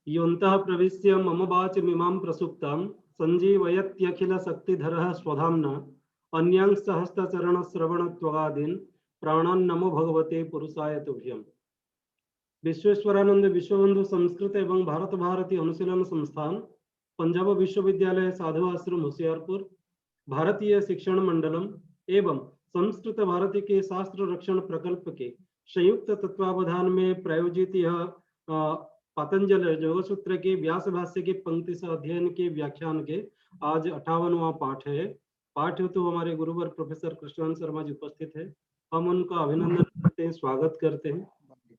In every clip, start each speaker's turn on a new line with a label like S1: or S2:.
S1: योऽन्तः प्रविश्य मम वाचमिमां प्रसुप्तां सञ्जीवयत्यखिलशक्तिधरः स्वधाम्ना अन्यांश्च हस्तचरणश्रवणत्वगादीन् प्राणान् नमो भगवते पुरुषाय तुभ्यम्। विश्वेश्वरानंद विश्वबंधु संस्कृत एवं भारत भारती अनुशीलन संस्थान, पंजाब विश्वविद्यालय साधु आश्रम होशियारपुर, भारतीय शिक्षण मंडलम एवं संस्कृत भारती के शास्त्र रक्षण प्रकल्प के संयुक्त तत्वावधान में प्रायोजित यह पतंजल योग सूत्र के व्यास भाष्य के पंक्ति से अध्ययन के व्याख्यान के आज 58वां पाठ है। पाठ हेतु हमारे गुरुवर प्रोफेसर कृष्णानंद शर्मा जी उपस्थित है। हम उनका अभिनंदन करते हैं, स्वागत करते हैं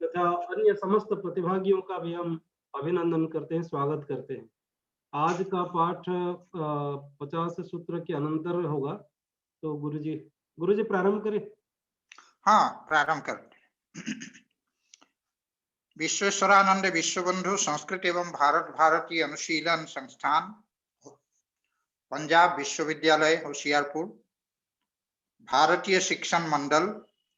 S1: तथा अन्य समस्त प्रतिभागियों का भी हम अभिनंदन करते हैं, स्वागत करते हैं। आज का पाठ 50 सूत्र के अनंतर होगा। तो गुरुजी प्रारंभ करें।
S2: हाँ, प्रारंभ कर। विश्वेश्वरानंद विश्वबंधु संस्कृत एवं भारत भारती अनुशीलन संस्थान, पंजाब विश्वविद्यालय होशियारपुर, भारतीय शिक्षण मंडल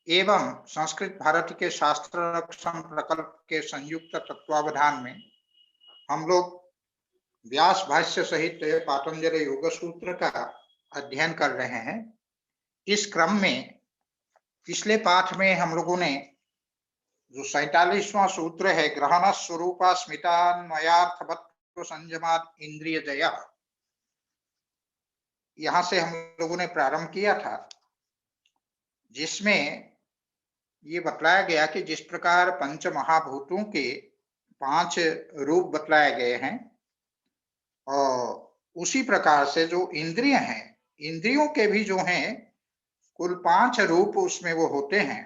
S2: एवं संस्कृत भारती के शास्त्र रक्षण प्रकल्प के संयुक्त तत्वावधान में हम लोग व्यास भाष्य सहित पातंजलि योग सूत्र का अध्ययन कर रहे हैं। इस क्रम में पिछले पाठ में हम लोगों ने जो 47वां सूत्र है, ग्रहण स्वरूपा स्मितान्वयार्थवत्व संयमात इंद्रिय जया, यहां से हम लोगों ने प्रारंभ किया था, जिसमें ये बतलाया गया कि जिस प्रकार पंच महाभूतों के 5 रूप बतलाए गए हैं और उसी प्रकार से जो इंद्रिय हैं, इंद्रियों के भी जो हैं कुल 5 रूप उसमें वो होते हैं।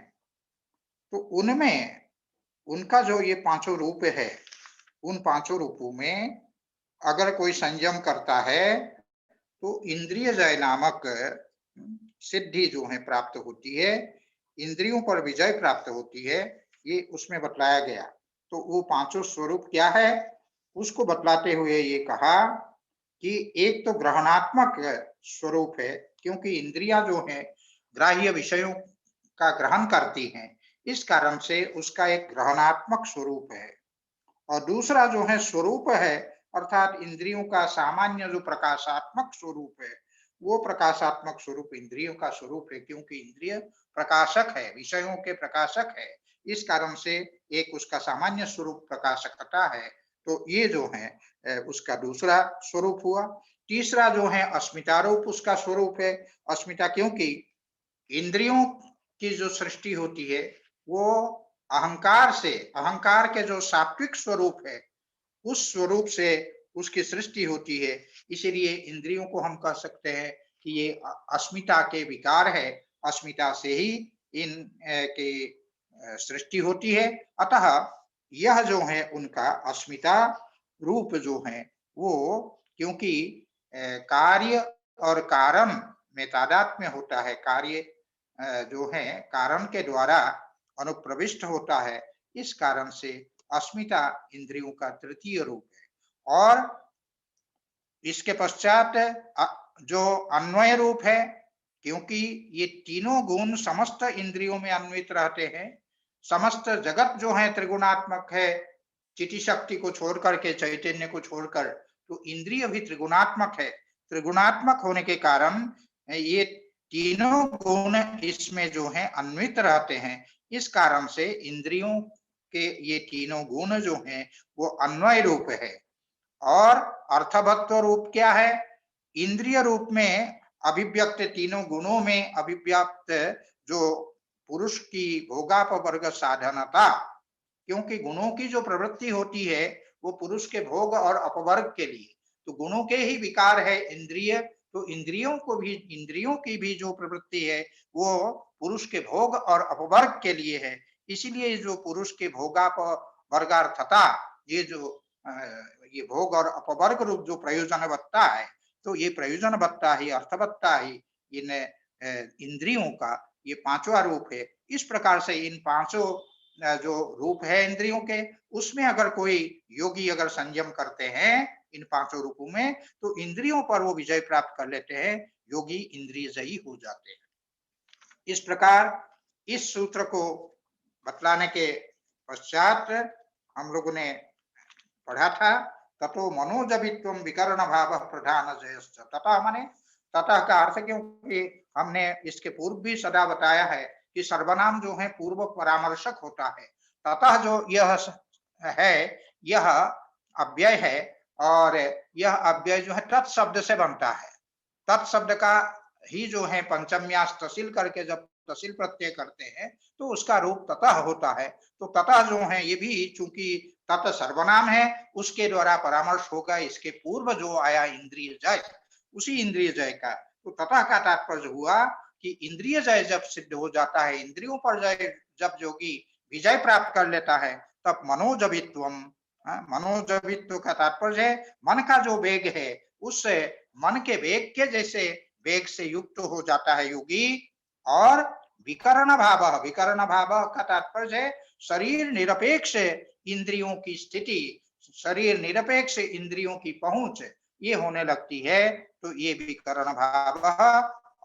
S2: तो उनमें उनका जो ये 5 रूप है, उन 5 रूपों में अगर कोई संयम करता है तो इंद्रिय जय नामक सिद्धि जो है प्राप्त होती है, इंद्रियों पर विजय प्राप्त होती है, ये उसमें बतलाया गया। तो वो 5 स्वरूप क्या है उसको बतलाते हुए ये कहा कि एक तो ग्रहणात्मक स्वरूप है, क्योंकि इंद्रियां जो है ग्राह्य विषयों का ग्रहण करती हैं, इस कारण से उसका एक ग्रहणात्मक स्वरूप है। और दूसरा जो है स्वरूप है, अर्थात इंद्रियों का सामान्य जो प्रकाशात्मक स्वरूप है, वो प्रकाशात्मक स्वरूप इंद्रियों का स्वरूप है, क्योंकि इंद्रिय प्रकाशक है, विषयों के प्रकाशक है, इस कारण से एक उसका सामान्य स्वरूप प्रकाशकता है। तो ये जो है उसका दूसरा स्वरूप हुआ। तीसरा जो है अस्मिता रूप उसका स्वरूप है। अस्मिता क्योंकि इंद्रियों की जो सृष्टि होती है वो अहंकार से, अहंकार के जो सात्विक स्वरूप है उस स्वरूप से उसकी सृष्टि होती है, इसीलिए इंद्रियों को हम कह सकते हैं कि ये अस्मिता के विकार है, अस्मिता से ही इन के सृष्टि होती है। अतः यह जो है उनका अस्मिता रूप जो है वो, क्योंकि कार्य और कारण में तादात्म्य होता है, कार्य जो है कारण के द्वारा अनुप्रविष्ट होता है, इस कारण से अस्मिता इंद्रियों का तृतीय रूप है। और इसके पश्चात जो अन्वय रूप है, क्योंकि ये तीनों गुण समस्त इंद्रियों में अन्वित रहते हैं, समस्त जगत जो है त्रिगुणात्मक है, चिति शक्ति को छोड़ करके, चैतन्य को छोड़कर, तो इंद्रिय भी त्रिगुणात्मक है। त्रिगुणात्मक होने के कारण ये तीनों गुण इसमें जो है अन्वित रहते हैं, इस कारण से इंद्रियों के ये तीनों गुण जो हैं वो अन्वय रूप है। और अर्थवत्व रूप क्या है? इंद्रिय रूप में अभिव्यक्त तीनों गुणों में अभिव्यक्त जो पुरुष की भोगापवर्ग साधनता, क्योंकि गुणों की जो प्रवृत्ति होती है वो पुरुष के भोग और अपवर्ग के लिए, तो गुणों के ही विकार है इंद्रिय, तो इंद्रियों को भी, इंद्रियों की भी जो प्रवृत्ति है वो पुरुष के भोग और अपवर्ग के लिए है। इसीलिए जो पुरुष के भोगापवर्गार्थता, ये जो ये भोग और अपवर्ग रूप जो प्रयोजनवत्ता है, तो ये प्रयोजनवत्ता ही, अर्थवत्ता ही इन इंद्रियों का ये 5वां रूप है। इस प्रकार से इन 5 जो रूप है इंद्रियों के, उसमें अगर कोई योगी अगर संयम करते हैं इन 5 रूपों में, तो इंद्रियों पर वो विजय प्राप्त कर लेते हैं, योगी इंद्रियजयी हो जाते हैं। इस प्रकार इस सूत्र को बतलाने के पश्चात हम लोगों ने पढ़ा था, ततो मनोजवित्वम विकर्ण भाव प्रधान जयश्च। ततः माने ततः का अर्थ, क्योंकि हमने इसके पूर्व भी सदा बताया है कि सर्वनाम जो है पूर्व परामर्शक होता है। ततः जो यह है, यह अव्यय है, और यह अव्यय जो है तत्शब्द से बनता है। तत्शब्द का ही जो है पंचम्यास तसिल करके जब तसिल प्रत्यय करते हैं तो उसका रूप ततः होता है। तो ततः जो है ये भी चूंकि तत् सर्वनाम है, उसके द्वारा परामर्श होगा। इसके पूर्व जो आया इंद्रिय जय, उसी इंद्रिय जय का, तो ततः का तात्पर्य हुआ कि इंद्रिय जय जब सिद्ध हो जाता है, इंद्रियों पर जय जब योगी विजय प्राप्त कर लेता है, तब मनोजवित्वम, मनोजवित्व का तात्पर्य है मन का जो वेग है, उस मन के वेग के जैसे वेग से युक्त हो जाता है योगी। और विकर्ण भाव, विकर्ण भाव का तात्पर्य है शरीर निरपेक्ष इंद्रियों की स्थिति, शरीर निरपेक्ष इंद्रियों की पहुंच ये होने लगती है, तो ये विकर्ण भाव।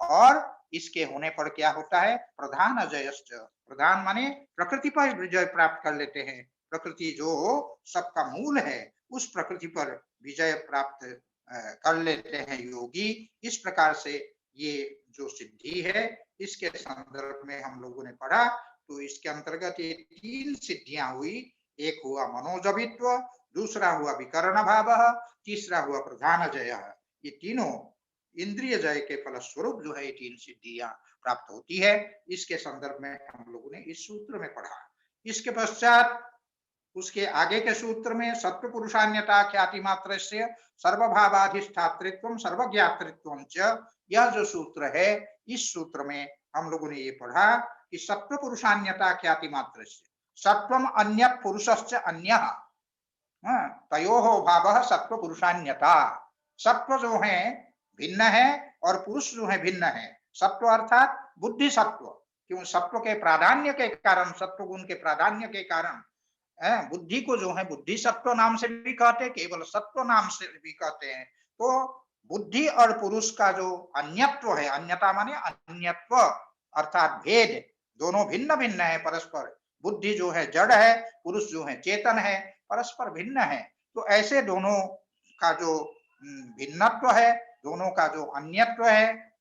S2: और इसके होने पर क्या होता है, प्रधान अजयश्च, प्रधान माने प्रकृति पर विजय प्राप्त कर लेते हैं। प्रकृति जो सबका मूल है, उस प्रकृति पर विजय प्राप्त कर लेते हैं योगी। इस प्रकार से ये जो सिद्धि है, इसके संदर्भ में हम लोगों ने पढ़ा। तो इसके अंतर्गत ये 3 सिद्धियां हुई। एक हुआ मनोजवित्व, दूसरा हुआ विकर्ण भाव, तीसरा हुआ प्रधान जय। ये तीनों इंद्रिय जय के फलस्वरूप जो है ये 3 सिद्धियां प्राप्त होती है। इसके संदर्भ में हम लोगों ने इस सूत्र में पढ़ा। इसके पश्चात उसके आगे के सूत्र में सत्व पुरुषान्यता ख्याति मात्र से सर्वभावाधिष्ठातृत्व सर्वज्ञातृत्व च, यह जो सूत्र है, इस सूत्र में हम लोगों ने ये पढ़ा कि सत्व पुरुषान्यता ख्याति मात्र से सत्वम अन्य पुरुषश्च अन्यः, तयोः भावः सत्व पुरुषान्यता। सत्व जो है भिन्न है और पुरुष जो है भिन्न है। सत्व अर्थात बुद्धि सत्व, क्यों सत्व के प्राधान्य के कारण, सत्व गुण के प्राधान्य के कारण बुद्धि को जो है बुद्धि सत्व नाम से भी कहते हैं, केवल सत्व नाम से भी कहते हैं। तो बुद्धि और पुरुष का जो अन्यत्व है, अन्यता माने अन्यत्व अर्थात भेद, दोनों भिन्न भिन्न है परस्पर। बुद्धि जो है जड़ है, पुरुष जो है चेतन है, परस्पर भिन्न है। तो ऐसे दोनों का जो भिन्नत्व है, दोनों का जो अन्यत्व है,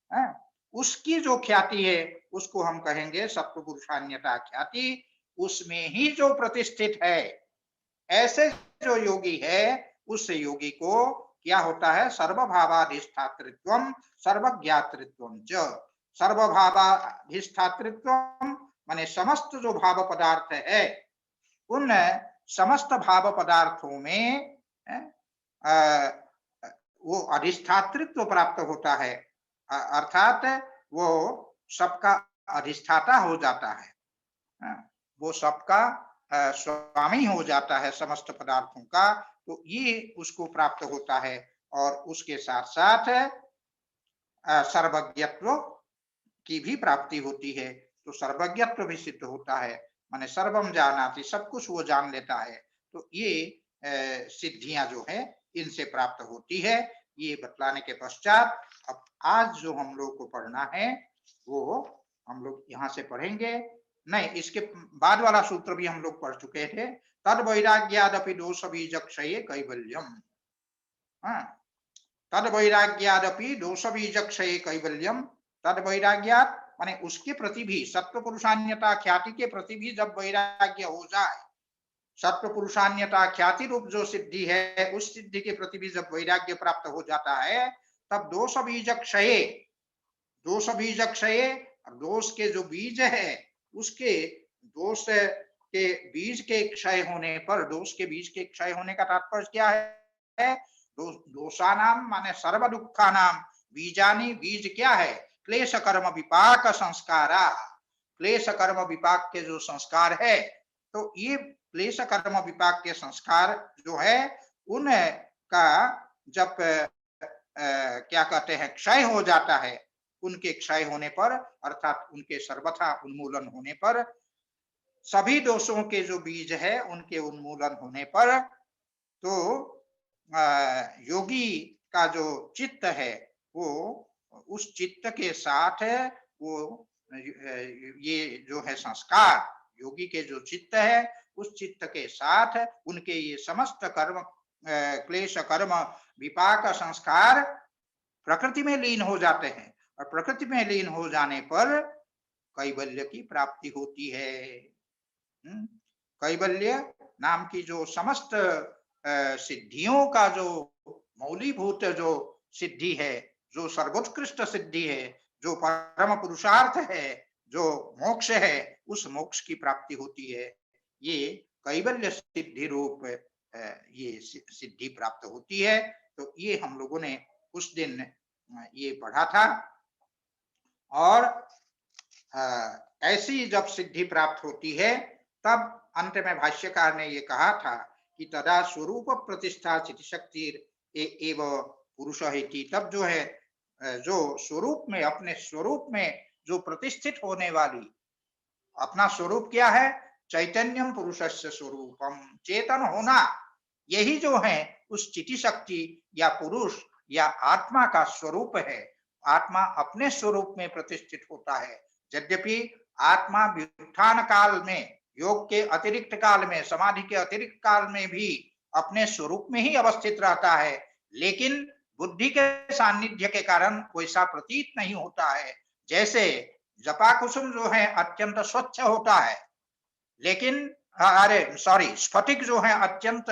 S2: उसकी जो ख्याति है उसको हम कहेंगे सत्व पुरुषान्यता ख्याति। उसमें ही जो प्रतिष्ठित है, ऐसे जो योगी है, उस योगी को क्या होता है, सर्वभावाधिष्ठातृत्वम सर्वज्ञातृत्वम च। सर्वभावाधिष्ठातृत्वम माने समस्त जो भाव पदार्थ है, उन समस्त भाव पदार्थों में वो अधिष्ठातृत्व प्राप्त होता है, अर्थात वो सबका अधिष्ठाता हो जाता है, वो सबका स्वामी हो जाता है समस्त पदार्थों का। तो ये उसको प्राप्त होता है। और उसके साथ साथ सर्वज्ञत्व की भी प्राप्ति होती है। तो सर्वज्ञत्व भी सिद्ध होता है, माने सर्वम जानाति, सब कुछ वो जान लेता है। तो ये सिद्धियां जो है इनसे प्राप्त होती है। ये बतलाने के पश्चात अब आज जो हम लोग को पढ़ना है वो हम लोग यहाँ से पढ़ेंगे। नहीं, इसके बाद वाला सूत्र भी हम लोग पढ़ चुके थे। तद वैराग्यादपि दोष बीज क्षये कैवल्यम, तद वैराग्यादपि दोष बीज क्षये कैवल्यम। तद वैराग्यात माने उसके प्रति भी, सत्व पुरुषान्यता ख्याति के प्रति भी जब वैराग्य हो जाए, सत्व पुरुषान्यता ख्याति रूप जो सिद्धि है, उस सिद्धि के प्रति भी जब वैराग्य प्राप्त हो जाता है, तब दोष बीज क्षये, दोष बीज क्षये, दोष के जो बीज है उसके, दोष के बीज के क्षय होने पर, दोष के बीज के क्षय होने का तात्पर्य क्या है, दोषानाम माने सर्व दुखानाम बीजानी, बीज क्या है, क्लेश कर्म विपाक संस्कारा, क्लेश कर्म विपाक के जो संस्कार है, तो ये क्लेश कर्म विपाक के संस्कार जो है उनका जब क्या कहते हैं क्षय हो जाता है, उनके क्षय होने पर अर्थात उनके सर्वथा उन्मूलन होने पर, सभी दोषों के जो बीज है उनके उन्मूलन होने पर, तो योगी का जो चित्त है वो उस चित्त के साथ वो ये जो है संस्कार, योगी के जो चित्त है उस चित्त के साथ उनके ये समस्त कर्म क्लेश कर्म विपाक संस्कार प्रकृति में लीन हो जाते हैं और प्रकृति में लीन हो जाने पर कैवल्य की प्राप्ति होती है। कैवल्य नाम की जो समस्त सिद्धियों का जो मौलीभूत जो सिद्धि है, जो सर्वोत्कृष्ट सिद्धि है, जो परम पुरुषार्थ है, जो मोक्ष है, उस मोक्ष की प्राप्ति होती है। ये कैवल्य सिद्धि रूप ये सिद्धि प्राप्त होती है। तो ये हम लोगों ने उस दिन ये पढ़ा था। और ऐसी जब सिद्धि प्राप्त होती है तब अंत में भाष्यकार ने ये कहा था कि तदा स्वरूप प्रतिष्ठा चिति शक्ति एव पुरुष हेति। तब जो है जो स्वरूप में, अपने स्वरूप में जो प्रतिष्ठित होने वाली, अपना स्वरूप क्या है? चैतन्यम पुरुषस्य स्वरूपम, चेतन होना, यही जो है उस चिति शक्ति या पुरुष या आत्मा का स्वरूप है। आत्मा अपने स्वरूप में प्रतिष्ठित होता है। यद्यपि आत्मा व्युत्थान काल में, योग के अतिरिक्त काल में, समाधि के अतिरिक्त काल में भी अपने स्वरूप में ही अवस्थित रहता है, लेकिन बुद्धि के सान्निध्य के कारण वैसा प्रतीत नहीं होता है। जैसे जपा कुसुम जो है अत्यंत स्वच्छ होता है, लेकिन स्फटिक जो है अत्यंत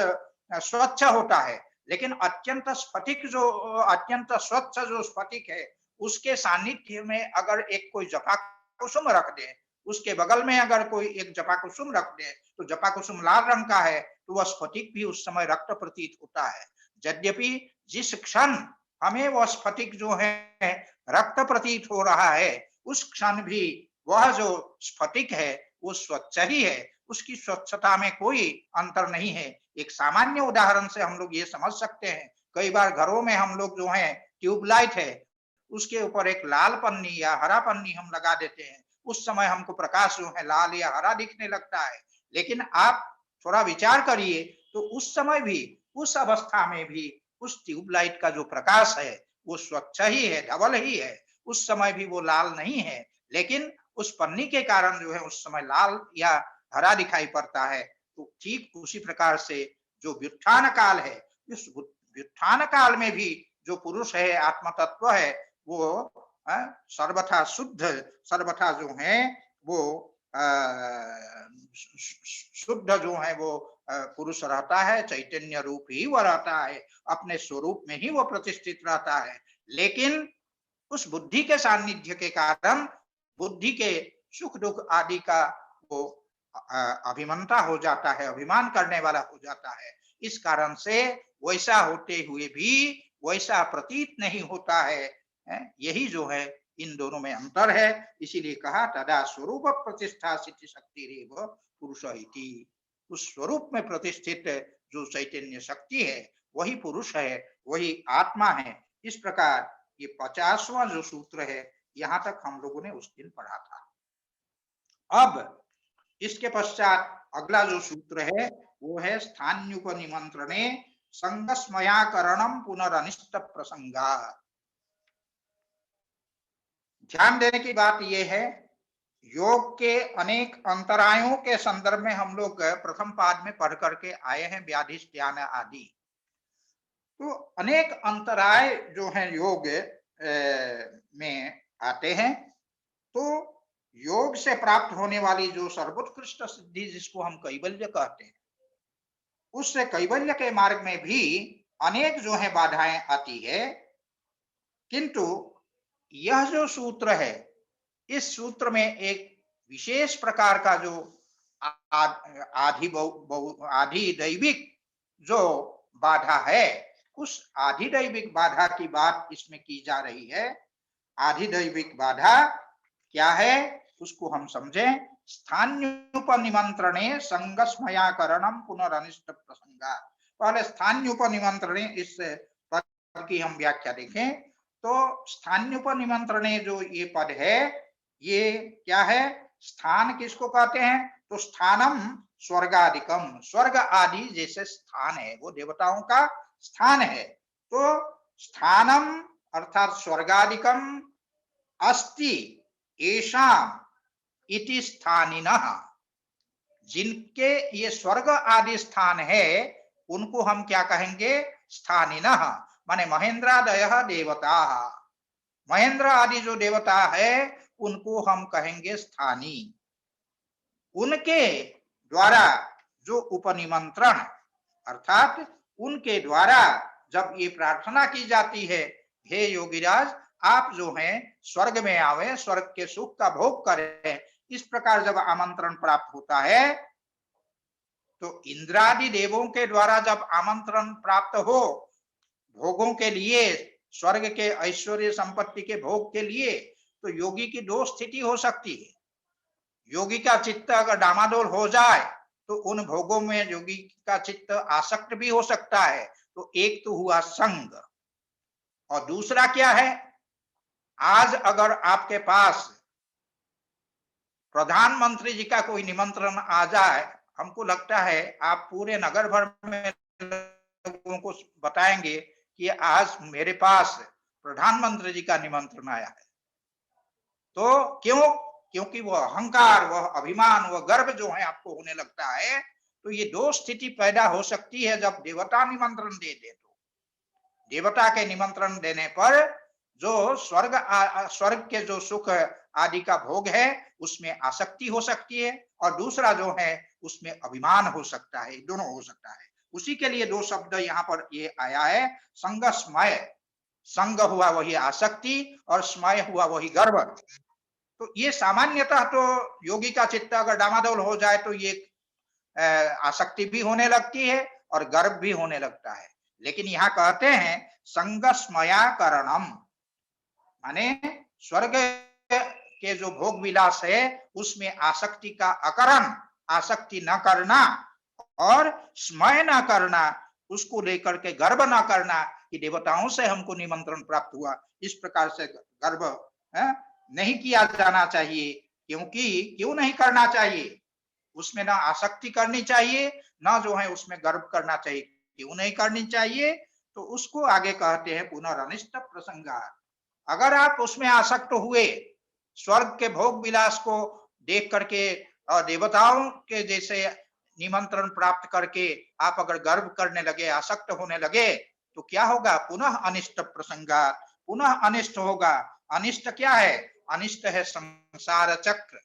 S2: स्वच्छ होता है, लेकिन अत्यंत स्वच्छ जो स्फटिक है, उसके सान्निध्य में अगर एक कोई जपा कुसुम रख दे, उसके बगल में अगर कोई एक जपा कुसुम रख दे, तो जपा कुसुम लाल रंग का है तो वह स्फटिक भी उस समय रक्त प्रतीत होता है। यद्यपि जिस क्षण हमें वह स्फटिक जो है रक्त प्रतीत हो रहा है, उस क्षण भी वह जो स्फटिक है वो स्वच्छ ही है, उसकी स्वच्छता में कोई अंतर नहीं है। एक सामान्य उदाहरण से हम लोग ये समझ सकते हैं, कई बार घरों में हम लोग जो है ट्यूबलाइट है, उसके ऊपर एक लाल पन्नी या हरा पन्नी हम लगा देते हैं, उस समय हमको प्रकाश जो है लाल या हरा दिखने लगता है। लेकिन आप थोड़ा विचार करिए तो उस समय भी, उस अवस्था में भी उस ट्यूबलाइट का जो प्रकाश है वो स्वच्छ ही है, धवल ही है, उस समय भी वो लाल नहीं है, लेकिन उस पन्नी के कारण जो है उस समय लाल या हरा दिखाई पड़ता है। तो ठीक उसी प्रकार से जो व्युत्थान काल है, इस व्युत्थान काल में भी जो पुरुष है, आत्म तत्व है, वो सर्वथा शुद्ध, सर्वथा जो है वो शुद्ध जो है वो पुरुष रहता है, चैतन्य रूप ही वह रहता है, अपने स्वरूप में ही वो प्रतिष्ठित रहता है। लेकिन उस बुद्धि के सान्निध्य के कारण बुद्धि के सुख दुख आदि का वो अभिमंता हो जाता है, अभिमान करने वाला हो जाता है। इस कारण से वैसा होते हुए भी वैसा प्रतीत नहीं होता है। यही जो है इन दोनों में अंतर है। इसीलिए कहा तदा स्वरूप प्रतिष्ठा सिद्धि शक्ति रेव पुरुष इति। उस स्वरूप में प्रतिष्ठित जो चैतन्य शक्ति है वही पुरुष है, वही आत्मा है। इस प्रकार ये 50वां जो सूत्र है, यहां तक हम लोगों ने उस दिन पढ़ा था। अब इसके पश्चात अगला जो सूत्र है वो है स्थान्युपनिमंत्रणे संगस्मयाकरणम पुनरनिष्ट प्रसंगा। ध्यान देने की बात यह है, योग के अनेक अंतरायों के संदर्भ में हम लोग प्रथम पाद में पढ़ करके आए हैं, व्याधिष्ठान आदि। तो अनेक अंतराय जो है योग में आते हैं। तो योग से प्राप्त होने वाली जो सर्वोत्कृष्ट सिद्धि जिसको हम कैवल्य कहते हैं, उससे कैवल्य के मार्ग में भी अनेक जो है बाधाएं आती है। किंतु यह जो सूत्र है, इस सूत्र में एक विशेष प्रकार का जो आधिदैविक जो बाधा है, उस आधिदैविक बाधा की बात इसमें की जा रही है। आधिदैविक बाधा क्या है उसको हम समझें। स्थान्युपनिमंत्रणे संगस्मयाकरणम पुनरनिष्ट प्रसंगा। पहले स्थान्युपनिमंत्रणे इस पद की हम व्याख्या देखें तो स्थान्युपनिमंत्रणे जो ये पद है, ये क्या है? स्थान किसको कहते हैं? तो स्थानम स्वर्गादिकम, स्वर्ग आदि जैसे स्थान है, वो देवताओं का स्थान है। तो स्थानम अर्थात स्वर्गादिकम अस्ति एषाम इति स्थानिनः। जिनके ये स्वर्ग आदि स्थान है उनको हम क्या कहेंगे? स्थानिनः, माने महेंद्रादयः देवता। महेंद्र आदि जो देवता है उनको हम कहेंगे स्थानी। उनके द्वारा जो उपनिमंत्रण, अर्थात उनके द्वारा जब ये प्रार्थना की जाती है, हे योगीराज आप जो हैं स्वर्ग में आवे, स्वर्ग के सुख का भोग करें, इस प्रकार जब आमंत्रण प्राप्त होता है, तो इंद्रादि देवों के द्वारा जब आमंत्रण प्राप्त हो भोगों के लिए, स्वर्ग के ऐश्वर्य संपत्ति के भोग के लिए, तो योगी की दो स्थिति हो सकती है। योगी का चित्त अगर डामाडोल हो जाए तो उन भोगों में योगी का चित्त आसक्त भी हो सकता है। तो एक तो हुआ संग, और दूसरा क्या है? आज अगर आपके पास प्रधानमंत्री जी का कोई निमंत्रण आ जाए, हमको लगता है आप पूरे नगर भर में लोगों को बताएंगे कि आज मेरे पास प्रधानमंत्री जी का निमंत्रण आया है। तो क्यों? क्योंकि वह अहंकार, वह अभिमान, वह गर्व जो है आपको होने लगता है। तो ये दो स्थिति पैदा हो सकती है जब देवता निमंत्रण दे दे। तो देवता के निमंत्रण देने पर जो स्वर्ग के जो सुख आदि का भोग है उसमें आसक्ति हो सकती है, और दूसरा जो है उसमें अभिमान हो सकता है, दोनों हो सकता है। उसी के लिए दो शब्द यहाँ पर ये आया है, संग स्मय। संग हुआ वही आसक्ति और स्मय हुआ वही गर्व। तो ये सामान्यतः तो योगी का चित्त अगर डामाडोल हो जाए तो ये आसक्ति भी होने लगती है और गर्व भी होने लगता है। लेकिन यहाँ कहते हैं संगस्मयाकरणम, माने स्वर्ग के जो भोग विलास है उसमें आसक्ति का अकरण, आसक्ति न करना और स्मय न करना, उसको लेकर के गर्व न करना कि देवताओं से हमको निमंत्रण प्राप्त हुआ, इस प्रकार से गर्व नहीं किया जाना चाहिए। क्योंकि क्यों नहीं करना चाहिए? उसमें ना आसक्ति करनी चाहिए, ना जो है उसमें गर्व करना चाहिए। क्यों नहीं करनी चाहिए? तो उसको आगे कहते हैं पुनरनिष्ट प्रसंगात्। अगर आप उसमें आसक्त हुए, स्वर्ग के भोग विलास को देख करके और देवताओं के जैसे निमंत्रण प्राप्त करके आप अगर गर्व करने लगे, आसक्त होने लगे, तो क्या होगा? पुनः अनिष्ट प्रसंगात्, पुनः अनिष्ट होगा। अनिष्ट क्या है? अनिष्ट है संसार चक्र।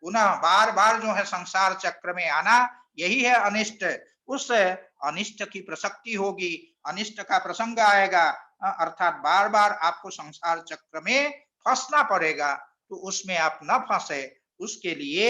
S2: पुनः बार बार जो है संसार चक्र में आना, यही है अनिष्ट। उस अनिष्ट की प्रसक्ति होगी, अनिष्ट का प्रसंग आएगा, अर्थात बार बार आपको संसार चक्र में फंसना पड़ेगा। तो उसमें आप न फंसे, उसके लिए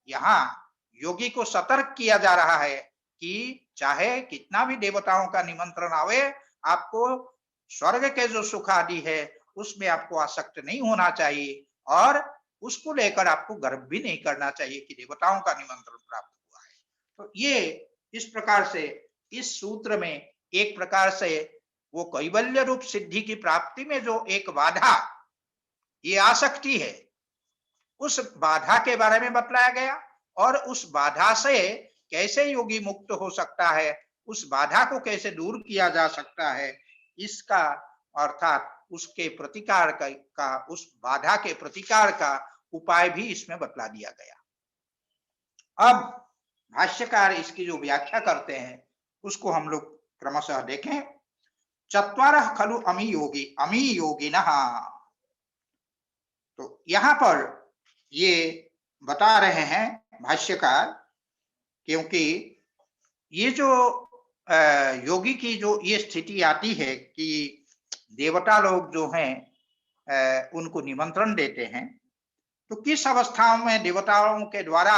S2: यहाँ योगी को सतर्क किया जा रहा है कि चाहे कितना भी देवताओं का निमंत्रण आवे, आपको स्वर्ग के जो सुख आदि है उसमें आपको आसक्त नहीं होना चाहिए, और उसको लेकर आपको गर्व भी नहीं करना चाहिए कि देवताओं का निमंत्रण प्राप्त हुआ है। तो ये इस प्रकार से इस सूत्र में एक प्रकार से वो कैवल्य रूप सिद्धि की प्राप्ति में जो एक बाधा, ये आसक्ति है, उस बाधा के बारे में बतलाया गया, और उस बाधा से कैसे योगी मुक्त हो सकता है, उस बाधा को कैसे दूर किया जा सकता है, इसका अर्थात उसके प्रतिकार का उस बाधा के प्रतिकार का उपाय भी इसमें बतला दिया गया। अब भाष्यकार इसकी जो व्याख्या करते हैं उसको हम लोग क्रमशः देखें। चत्वारः खलु अमी योगिनः, तो यहां पर ये बता रहे हैं भाष्यकार, क्योंकि ये जो योगी की जो ये स्थिति आती है कि देवता लोग जो हैं उनको निमंत्रण देते हैं, तो किस अवस्थाओं में देवताओं के द्वारा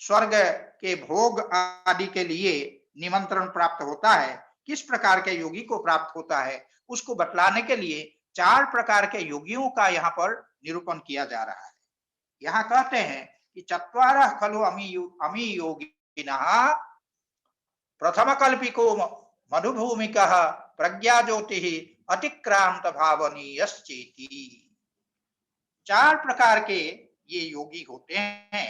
S2: स्वर्ग के भोग आदि के लिए निमंत्रण प्राप्त होता है, किस प्रकार के योगी को प्राप्त होता है, उसको बतलाने के लिए 4 प्रकार के योगियों का यहाँ पर निरूपण किया जा रहा है। यहाँ कहते हैं कि चत्वारः खलु अमी योगिनः, प्रथम कल्पिको मधुभूमिकः प्रज्ञा ज्योतिः अतिक्रांत भावनीयश्चेति। 4 प्रकार के ये योगी होते हैं।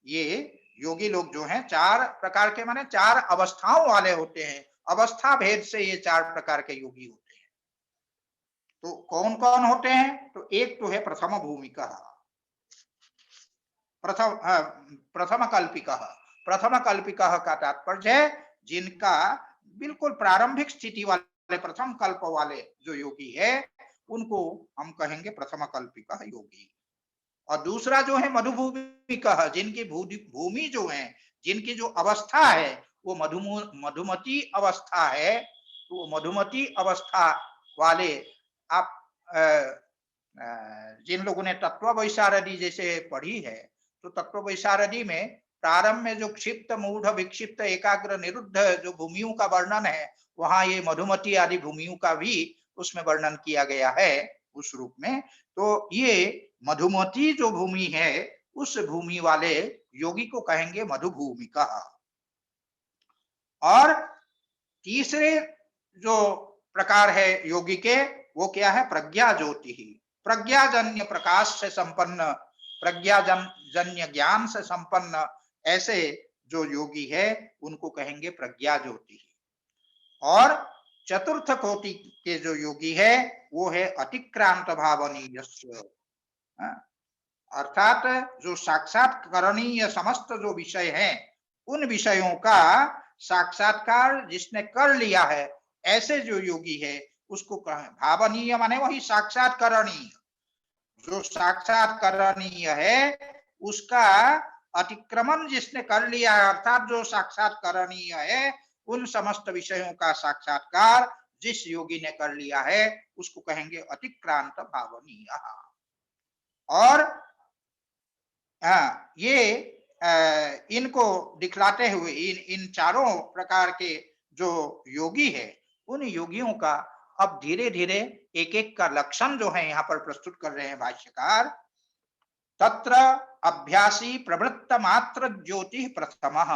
S2: ये योगी लोग जो हैं 4 प्रकार के, माने 4 अवस्थाओं वाले होते हैं। अवस्था भेद से ये 4 प्रकार के योगी होते हैं। तो कौन कौन होते हैं? तो एक तो है प्रथम भूमिका। प्रथम कल्पिकः का तात्पर्य है जिनका बिल्कुल प्रारंभिक स्थिति वाले प्रथम कल्प वाले जो योगी है उनको हम कहेंगे प्रथम कल्पिकः योगी। और दूसरा जो है मधुभूमिकः, जिनकी भूमि जो है, जिनकी जो अवस्था है वो मधुमती अवस्था है, तो मधुमती अवस्था वाले आप जिन लोगों ने तत्ववैशारदी जैसे पढ़ी है तो तत्ववैशारदी में प्रारंभ में जो क्षिप्त मूढ़ विक्षिप्त एकाग्र निरुद्ध जो भूमियों का वर्णन है वहां ये मधुमती आदि भूमियों का भी उसमें वर्णन किया गया है उस रूप में। तो ये मधुमती जो भूमि है उस भूमि वाले योगी को कहेंगे मधुभूमिका। और तीसरे जो प्रकार है योगी के वो क्या है, प्रज्ञा ज्योति ही, प्रज्ञाजन्य प्रकाश से संपन्न, प्रज्ञाजन्य ज्ञान से संपन्न ऐसे जो योगी है उनको कहेंगे प्रज्ञा ज्योति। और चतुर्थ कोटि के जो योगी है वो है अतिक्रांत भावनीय, अर्थात जो साक्षात्करणीय समस्त जो विषय हैं उन विषयों का साक्षात्कार जिसने कर लिया है ऐसे जो योगी है उसको भावनीय माने वही साक्षात्करणीय, जो साक्षात्करणीय है उसका अतिक्रमण जिसने कर लिया है, अर्थात जो साक्षात्करणीय है उन समस्त विषयों का साक्षात्कार जिस योगी ने कर लिया है उसको कहेंगे अतिक्रांत भावनीय। और ये इनको दिखलाते हुए इन चारों प्रकार के जो योगी है उन योगियों का अब धीरे धीरे एक एक का लक्षण जो है यहाँ पर प्रस्तुत कर रहे हैं भाष्यकार। तत्र अभ्यासी प्रवृत्त मात्र ज्योति प्रथमः,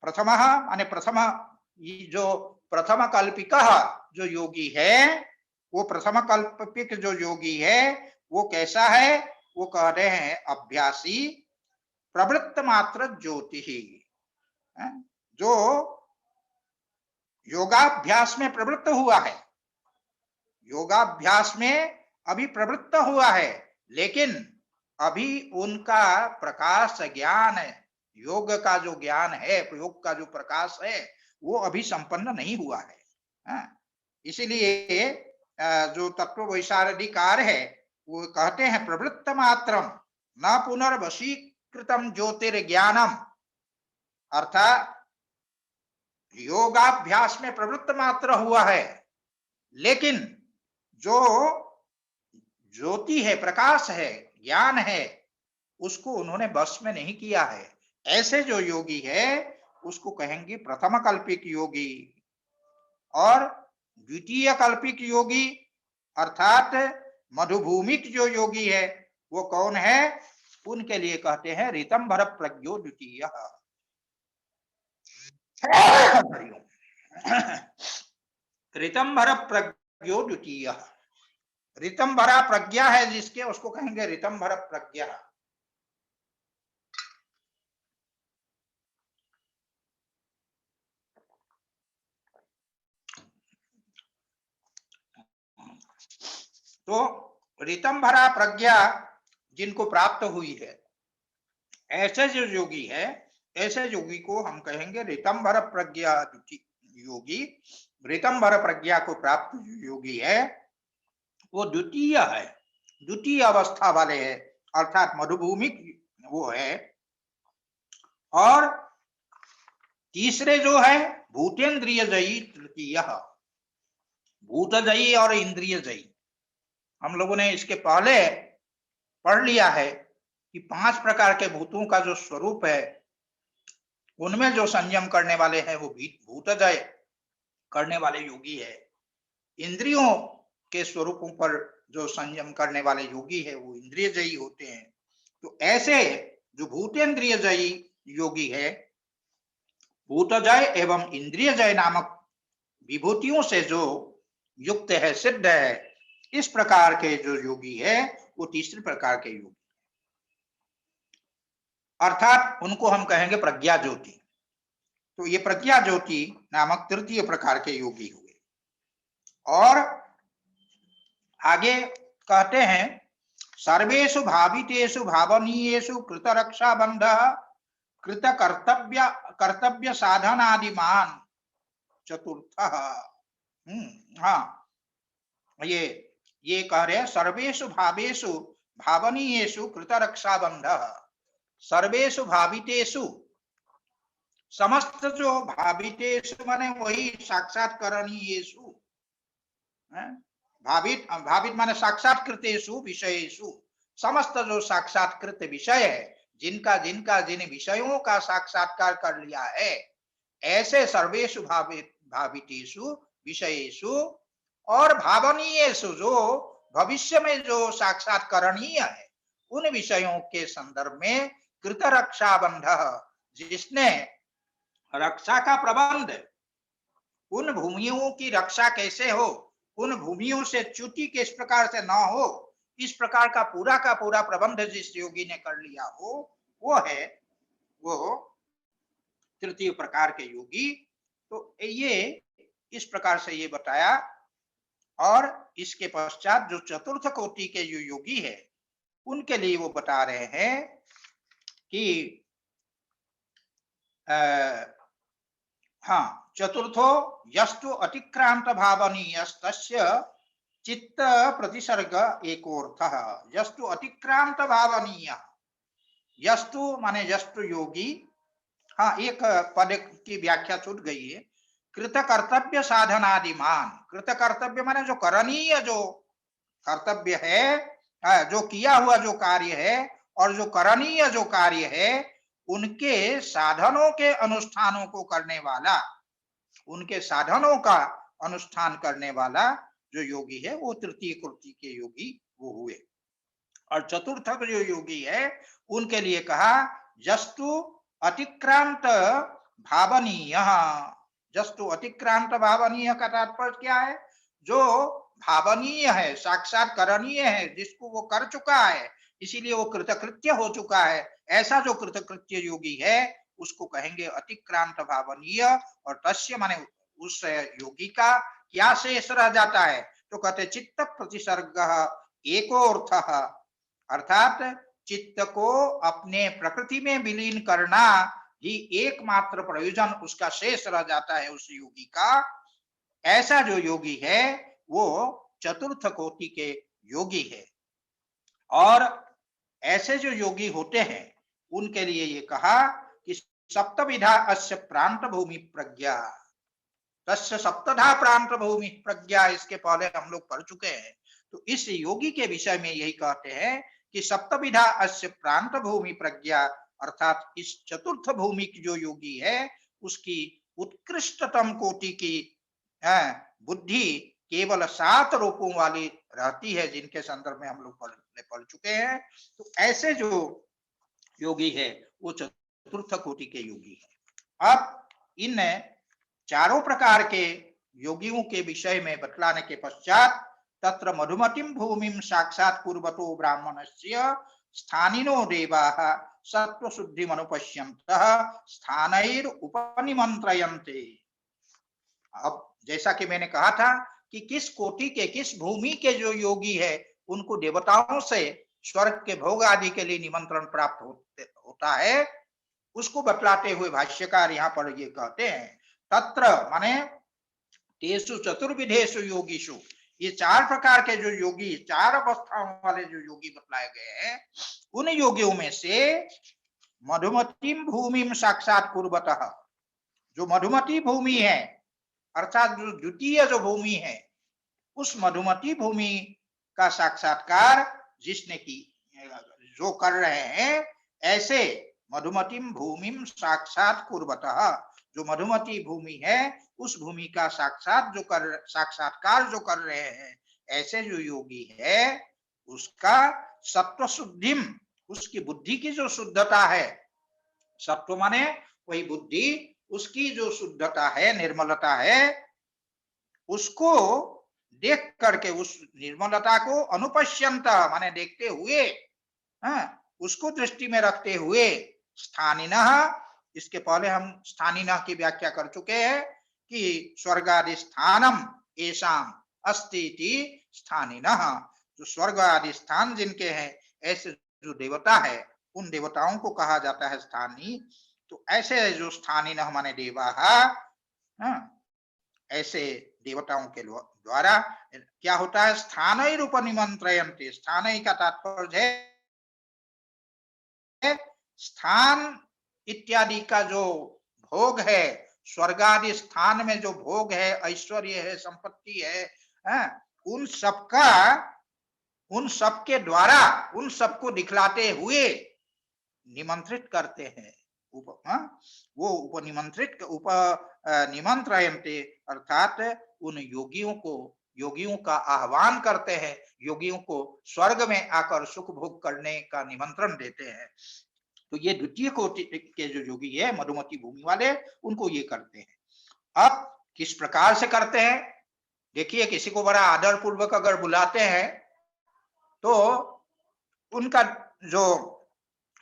S2: प्रथमः माने प्रथम जो प्रथम कल्पिकः जो योगी है वो प्रथम कल्पिक जो योगी है वो कैसा है, वो कह रहे हैं अभ्यासी प्रवृत्त मात्र ज्योति ही, जो योगाभ्यास में प्रवृत्त हुआ है, योगाभ्यास में अभी प्रवृत्त हुआ है लेकिन अभी उनका प्रकाश ज्ञान है, योग का जो ज्ञान है, योग का जो प्रकाश है वो अभी संपन्न नहीं हुआ है। इसीलिए जो तत्ववैशारदीकार है वो कहते हैं प्रवृत्त मात्रम न पुनर्वशीकृतम ज्योतिर्ज्ञानम, अर्थात योगाभ्यास में प्रवृत्त मात्र हुआ है लेकिन जो ज्योति है, प्रकाश है, ज्ञान है उसको उन्होंने वश में नहीं किया है। ऐसे जो योगी है उसको कहेंगे प्रथम कल्पिक योगी। और द्वितीय कल्पिक योगी अर्थात मधुभूमिक जो योगी है वो कौन है, उनके लिए कहते हैं ऋतंभर प्रज्ञो द्वितीय। ऋतंभर प्रज्ञो द्वितीय, ऋतंभरा प्रज्ञा है जिसके उसको कहेंगे ऋतंभर प्रज्ञा। तो ऋतंभरा प्रज्ञा जिनको प्राप्त हुई है ऐसे जो योगी है ऐसे योगी को हम कहेंगे ऋतंभर प्रज्ञा योगी। ऋतंभर प्रज्ञा को प्राप्त योगी है वो द्वितीय है, द्वितीय अवस्था वाले है अर्थात मधुभूमिक वो है। और तीसरे जो है भूतेन्द्रिय जयी तृतीय, भूतजयी और इंद्रिय जयी। हम लोगों ने इसके पहले पढ़ लिया है कि 5 प्रकार के भूतों का जो स्वरूप है उनमें जो संयम करने वाले हैं वो भूतजय करने वाले योगी है, इंद्रियों के स्वरूपों पर जो संयम करने वाले योगी है वो इंद्रिय जयी होते हैं। तो ऐसे जो भूतेन्द्रिय जयी योगी है, भूतजय एवं इंद्रिय जय नामक विभूतियों से जो युक्त है, सिद्ध है, इस प्रकार के जो योगी है वो तीसरे प्रकार के योगी अर्थात उनको हम कहेंगे प्रज्ञा ज्योति। तो ये प्रज्ञा ज्योति नामक तृतीय प्रकार के योगी हुए। और आगे कहते हैं सर्वेषु भावितेषु भावनीयेषु कृत रक्षा बंध कृत कर्तव्य साधनादिमान चतुर्थः। हाँ, ये कह रहे हैं सर्वेषु भावेषु भावनीयेषु कृत रक्षा बंध, सर्वेषु भावितेषु, समस्त जो भावितेषु माने वही साक्षात्करणीयेषु, भावित भावित माने साक्षात्कृतेषु विषयेषु, समस्त जो साक्षात्कृत विषय है, जिन विषयों का साक्षात्कार कर लिया है, ऐसे सर्वेषु भावितेषु विषयेषु और भावनीयेषु, जो भविष्य में जो साक्षात्करणीय है, उन विषयों के संदर्भ में कृत रक्षा बंध, जिसने रक्षा का प्रबंध, उन भूमियों की रक्षा कैसे हो, उन भूमियों से च्युति किस प्रकार से न हो, इस प्रकार का पूरा प्रबंध जिस योगी ने कर लिया हो, वो तृतीय प्रकार के योगी। तो ये इस प्रकार से ये बताया। और इसके पश्चात जो चतुर्थ कोटि के जो योगी है, उनके लिए वो बता रहे हैं कि हाँ, चतुर्थो यस्तु अतिक्रांत भावनीयस्तस्य चित्त प्रतिसर्ग एकोर्थः। यस्तु अतिक्रांत भावनीय, यस्तु माने यस्तु योगी, हाँ एक पद की व्याख्या छूट गई है, कृत कर्तव्य साधनादिमान, कृत कर्तव्य माने जो करणीय जो कर्तव्य है, जो किया हुआ जो कार्य है और जो करणीय जो कार्य है, उनके साधनों के अनुष्ठानों को करने वाला, उनके साधनों का अनुष्ठान करने वाला जो योगी है, वो तृतीय कोटि के योगी वो हुए। और चतुर्थ जो योगी है, उनके लिए कहा जस्तु अतिक्रांत भावनीय। जस्तु अतिक्रांत भावनीय का तात्पर्य क्या है? जो भावनीय है, साक्षात करणीय है, जिसको वो कर चुका है, इसीलिए वो कृतकृत्य हो चुका है, ऐसा जो कृतकृत्य योगी है उसको कहेंगे अतिक्रांत भावनीय। और तस्य माने उस योगी का क्या शेष रह जाता है? तो कहते चित्त प्रतिसर्ग एकोर्थः, अर्थात चित्त को अपने प्रकृति में विलीन करना ही एकमात्र प्रयोजन उसका शेष रह जाता है उस योगी का। ऐसा जो योगी है वो चतुर्थ कोटि के योगी है। और ऐसे जो योगी होते हैं उनके लिए ये कहा कि सप्तविधा अस्य प्रांत भूमि प्रज्ञा, तस्य सप्तधा प्रांत भूमि प्रज्ञा, इसके पहले हम लोग पढ़ चुके हैं। तो इस योगी के विषय में यही कहते हैं कि सप्तविधा अस्य प्रांत भूमि प्रज्ञा, अर्थात इस चतुर्थ भूमि की जो योगी है उसकी उत्कृष्टतम कोटि की बुद्धि केवल 7 रूपों वाली रहती है, जिनके संदर्भ में हम लोग पढ़ चुके हैं। तो ऐसे जो योगी है वो चतुर्थ कोटि के योगी है। अब इन चारों प्रकार के योगियों के विषय में बतलाने के पश्चात तत्र मधुमतिम भूमिम साक्षात पूर्वतो ब्राह्मणस्य स्थानिनो देवाः सत्व शुद्धि अनुपश्यन्तः स्थानैर उपनिमंत्रयन्ते। अब जैसा कि मैंने कहा था कि किस कोटि के, किस भूमि के जो योगी है उनको देवताओं से स्वर्ग के भोग आदि के लिए निमंत्रण प्राप्त होता है, उसको बतलाते हुए भाष्यकार यहाँ पर ये कहते हैं तत्र माने तेषु चतुर्विधेषु योगीषु, ये 4 प्रकार के जो योगी, 4 अवस्थाओं वाले जो योगी बतलाए गए हैं, उन योगियों में से मधुमतीम भूमिम साक्षात पूर्वतः, जो मधुमती भूमि है अर्थात जो द्वितीय जो भूमि है, उस मधुमती भूमि का साक्षात्कार जिसने की जो कर रहे हैं, ऐसे मधुमतीम भूमिम साक्षात पूर्वतः, जो मधुमती भूमि है उस भूमि का साक्षात्कार जो कर रहे हैं, ऐसे जो योगी है उसका सत्व शुद्धिम, उसकी बुद्धि की जो शुद्धता है, सत्व माने वही बुद्धि, उसकी जो शुद्धता है, निर्मलता है, उसको देख करके, उस निर्मलता को अनुपश्यंत माने देखते हुए, उसको दृष्टि में रखते हुए स्थानिनः, इसके पहले हम स्थानिनः की व्याख्या कर चुके हैं कि स्वर्गादि स्थानम एषाम अस्ति इति स्थानिनः, जो स्वर्ग आदि स्थान जिनके हैं, ऐसे जो देवता है उन देवताओं को कहा जाता है स्थानी। तो ऐसे जो स्थानी न माने देवा, ऐसे देवताओं के द्वारा क्या होता है, स्थान ही रूप निमंत्रयन्ते। स्थान ही का तात्पर्य है स्थान इत्यादि का जो भोग है, स्वर्ग आदि स्थान में जो भोग है, ऐश्वर्य है, संपत्ति है, उन सबके द्वारा उन सबको दिखलाते हुए निमंत्रित करते हैं। वो निमंत्रयन्ते अर्थात उन योगियों का आह्वान करते हैं, योगियों को स्वर्ग में आकर सुख भोग करने का निमंत्रण देते हैं। तो ये द्वितीय कोटि के जो योगी है, मधुमती भूमि वाले, उनको ये करते हैं। अब किस प्रकार से करते हैं, देखिए, किसी को बड़ा आदर पूर्वक अगर बुलाते हैं तो उनका जो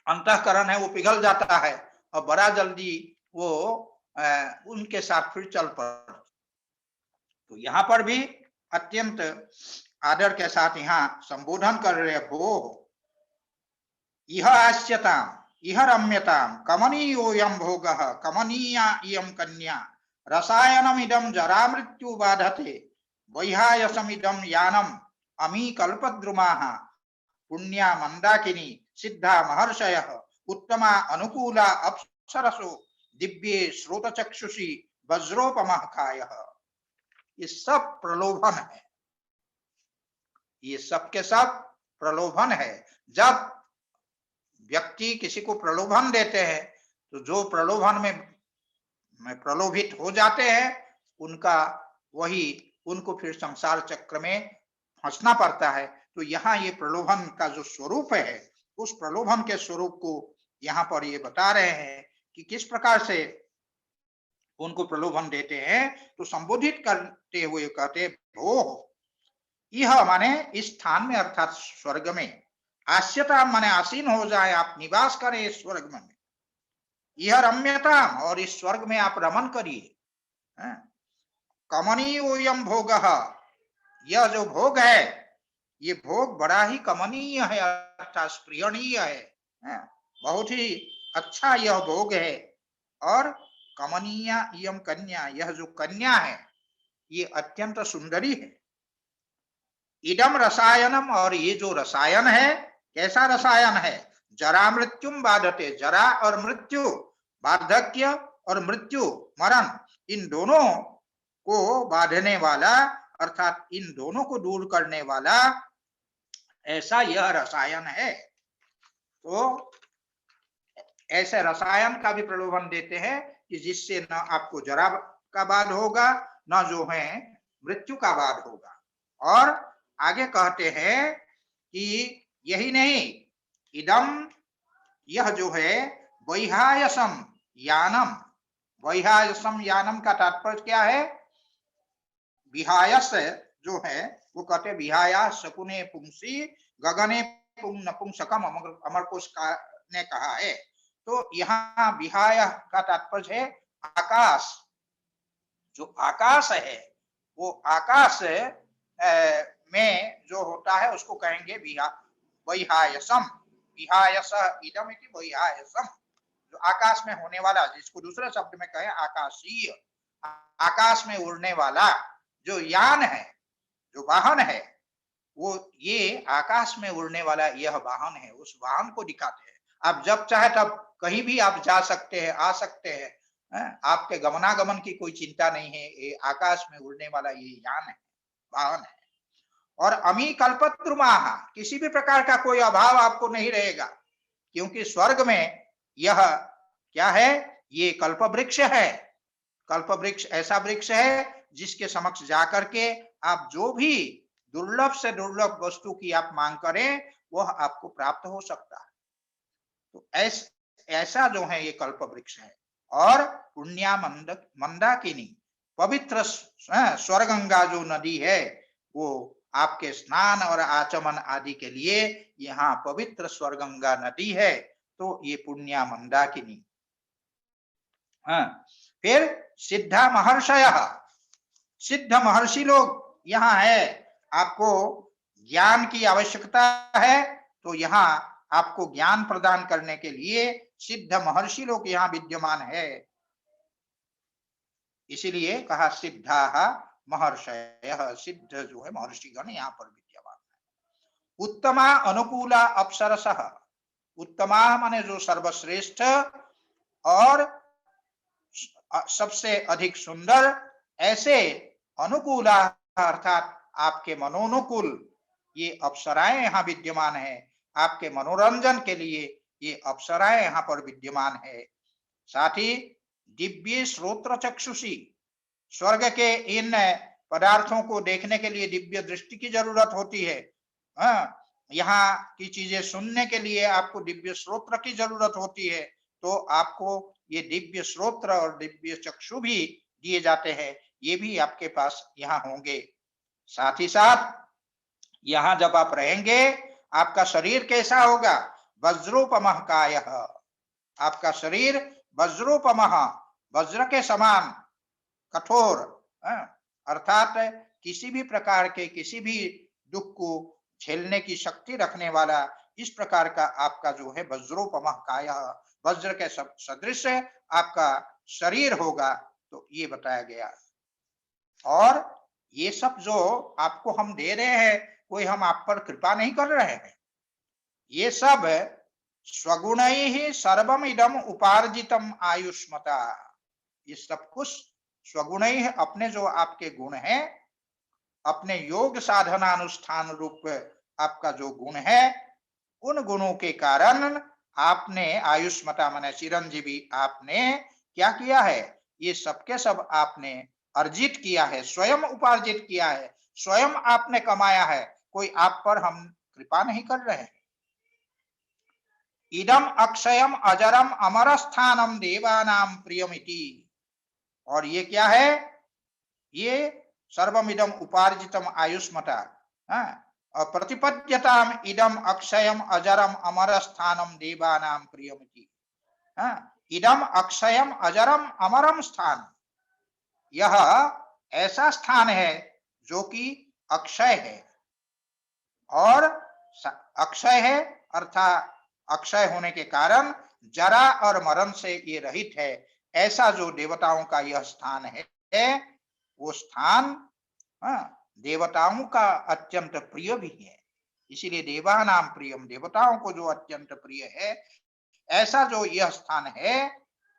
S2: अंतःकरण है वो पिघल जाता है और बड़ा जल्दी वो उनके साथ फिर चल पड़ता। तो यहाँ पर भी अत्यंत आदर के साथ यहाँ संबोधन कर रहे, भो इह आस्यताम इह रम्यताम कमनीयोऽयं भोगः कमनीया इयं कन्या रसायनमिदं जरा मृत्यु बाधते वैहायसमिदं यानम अमी कल्पद्रुमाः पुण्या मंदाकिनी सिद्धा महर्षयः उत्तमा अनुकूला अप्सरसो दिव्ये श्रोतचक्षुषी वज्रोपमः कायः। ये सब प्रलोभन है, ये सब के सब प्रलोभन है। जब व्यक्ति किसी को प्रलोभन देते हैं तो जो प्रलोभन में प्रलोभित हो जाते हैं उनको फिर संसार चक्र में फंसना पड़ता है। तो यहाँ ये प्रलोभन का जो स्वरूप है, उस प्रलोभन के स्वरूप को यहाँ पर ये बता रहे हैं कि किस प्रकार से उनको प्रलोभन देते हैं। तो संबोधित करते हुए कहते, भो यह माने इस स्थान में अर्थात स्वर्ग में, आस्यता माने आसीन हो जाए, आप निवास करें इस स्वर्ग में, यह रम्यता और इस स्वर्ग में आप रमन करिए। कमनीयोऽयं भोगः, यह जो भोग है ये भोग बड़ा ही कमनीय है अर्थात प्रियणीय है, बहुत ही अच्छा यह भोग है। और कमनीया इयं कन्या, यह जो कन्या है ये अत्यंत सुंदरी है। इदम रसायनम, और ये जो रसायन है, कैसा रसायन है, जरा मृत्युम बाधते, जरा और मृत्यु, वार्धक्य और मृत्यु मरण, इन दोनों को बांधने वाला अर्थात इन दोनों को दूर करने वाला ऐसा यह रसायन है। तो ऐसे रसायन का भी प्रलोभन देते हैं कि जिससे न आपको जरा का बाध होगा, न जो है मृत्यु का बाध होगा। और आगे कहते हैं कि यही नहीं, इदम, यह जो है वैहायसम यानम, वैहायसम यानम का तात्पर्य क्या है, विहायस जो है वो कहते विहाया शकुने पुंसी गगने पुंग नपुंसकम, अमर कोश ने कहा है। तो यहाँ विहाय का तात्पर्य है आकाश, जो आकाश है वो आकाश में जो होता है उसको कहेंगे वैहायसम, विहायस इदम इति वैहायसम, जो आकाश में होने वाला, जिसको दूसरे शब्द में कहें आकाशीय, आकाश में उड़ने वाला जो यान है, जो वाहन है, वो ये आकाश में उड़ने वाला यह वाहन है, उस वाहन को दिखाते हैं। आप जब चाहे तब कहीं भी आप जा सकते हैं, आ सकते हैं, आपके गमनागमन की कोई चिंता नहीं है। ये आकाश में उड़ने वाला ये यान है, वाहन है। और अमी कल्पद्रुमाः, किसी भी प्रकार का कोई अभाव आपको नहीं रहेगा, क्योंकि स्वर्ग में यह क्या है, ये कल्प वृक्ष है। कल्प वृक्ष ऐसा वृक्ष है जिसके समक्ष जाकर के आप जो भी दुर्लभ से दुर्लभ वस्तु की आप मांग करें वह आपको प्राप्त हो सकता है। तो ऐसा जो है ये कल्प वृक्ष है। और पुण्या मंदाकिनी, पवित्र स्वर्गंगा जो नदी है वो आपके स्नान और आचमन आदि के लिए यहाँ पवित्र स्वर्गंगा नदी है। तो ये पुण्या मंदाकिनी। फिर सिद्धा महर्षय, सिद्ध महर्षि लोग यहाँ है, आपको ज्ञान की आवश्यकता है, तो यहाँ आपको ज्ञान प्रदान करने के लिए सिद्ध महर्षि लोग यहाँ विद्यमान है। इसीलिए कहा सिद्धाः महर्षयः, सिद्ध जो है महर्षिगण यहाँ पर विद्यमान है। उत्तमा अनुकूला अप्सरसः, उत्तमा माने जो सर्वश्रेष्ठ और सबसे अधिक सुंदर, ऐसे अनुकूला अर्थात आपके मनोनुकूल ये अप्सराएं यहाँ विद्यमान है। आपके मनोरंजन के लिए ये अप्सराएं यहाँ पर विद्यमान है। साथ ही दिव्य श्रोत्र चक्षुषी, स्वर्ग के इन पदार्थों को देखने के लिए दिव्य दृष्टि की जरूरत होती है। यहाँ की चीजें सुनने के लिए आपको दिव्य श्रोत्र की जरूरत होती है, तो आपको ये दिव्य श्रोत्र और दिव्य चक्षु भी दिए जाते हैं, ये भी आपके पास यहाँ होंगे। साथ ही साथ यहाँ जब आप रहेंगे, आपका शरीर कैसा होगा? वज्रोपमः कायः, आपका शरीर वज्रोपमः, वज्र के समान कठोर, अर्थात किसी भी प्रकार के किसी भी दुख को झेलने की शक्ति रखने वाला, इस प्रकार का आपका जो है वज्रोपमः कायः, वज्र के सदृश आपका शरीर होगा, तो ये बताया गया। और ये सब जो आपको हम दे रहे हैं, कोई हम आप पर कृपा नहीं कर रहे हैं, ये सब स्वगुणैः सर्वम इदम उपार्जितम आयुष्मता, ये सब कुछ स्वगुणैः, अपने जो आपके गुण हैं, अपने योग साधना अनुष्ठान रूप आपका जो गुण है, उन गुणों के कारण आपने आयुष्मता माने चिरंजीवी, आपने क्या किया है? ये सबके सब आपने अर्जित किया है, स्वयं उपार्जित किया है, स्वयं आपने कमाया है, कोई आप पर हम कृपा नहीं कर रहे हैं। इदम अक्षयम अजरम अमर स्थानम देवानाम प्रियमिति, और ये क्या है? ये सर्वमिदम उपार्जितम आयुष्मता, प्रतिपद्यताम इदम अक्षयम अजरम अमर स्थानम देवानाम प्रियमिति। इदम अक्षयम अजरम अमरम स्थान, यह ऐसा स्थान है जो कि अक्षय है, और अक्षय है अर्थात अक्षय होने के कारण जरा और मरण से ये रहित है। ऐसा जो देवताओं का यह स्थान है, वो स्थान देवताओं का अत्यंत प्रिय भी है। इसीलिए देवानाम प्रियम, देवताओं को जो अत्यंत प्रिय है, ऐसा जो यह स्थान है,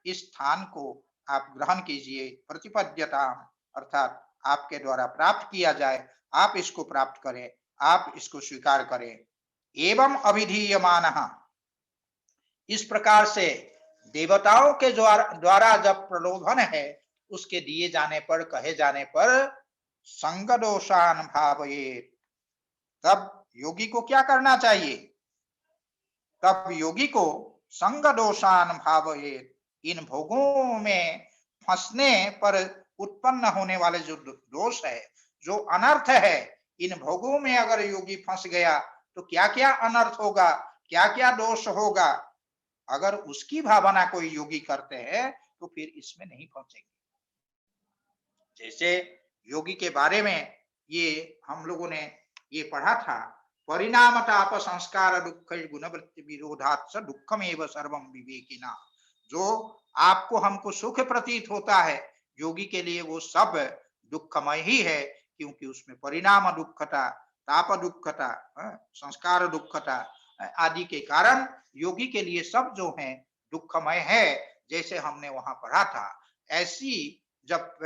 S2: इस स्थान को आप ग्रहण कीजिए। प्रतिपद्यता अर्थात आपके द्वारा प्राप्त किया जाए, आप इसको प्राप्त करें, आप इसको स्वीकार करें। एवं अभिधीयमानः, इस प्रकार से देवताओं के द्वारा जब प्रलोभन है, उसके दिए जाने पर, कहे जाने पर संग दोषान भावयेत्, तब योगी को क्या करना चाहिए? तब योगी को संग दोषान भावयेत्, इन भोगों में फंसने पर उत्पन्न होने वाले जो दोष है, जो अनर्थ है, इन भोगों में अगर योगी फंस गया तो क्या क्या अनर्थ होगा, क्या क्या दोष होगा, अगर उसकी भावना कोई योगी करते हैं तो फिर इसमें नहीं फंसेंगे। जैसे योगी के बारे में ये हम लोगों ने ये पढ़ा था, परिणामताप संस्कार दुख गुणवृत्ति विरोधात् स दुःखमेव सर्वं विवेकिना, जो आपको हमको सुख प्रतीत होता है, योगी के लिए वो सब दुखमय ही है, क्योंकि उसमें परिणाम दुखता, ताप दुखता, संस्कार दुखता आदि के कारण योगी के लिए सब जो है दुखमय है। जैसे हमने वहां पढ़ा था, ऐसी जब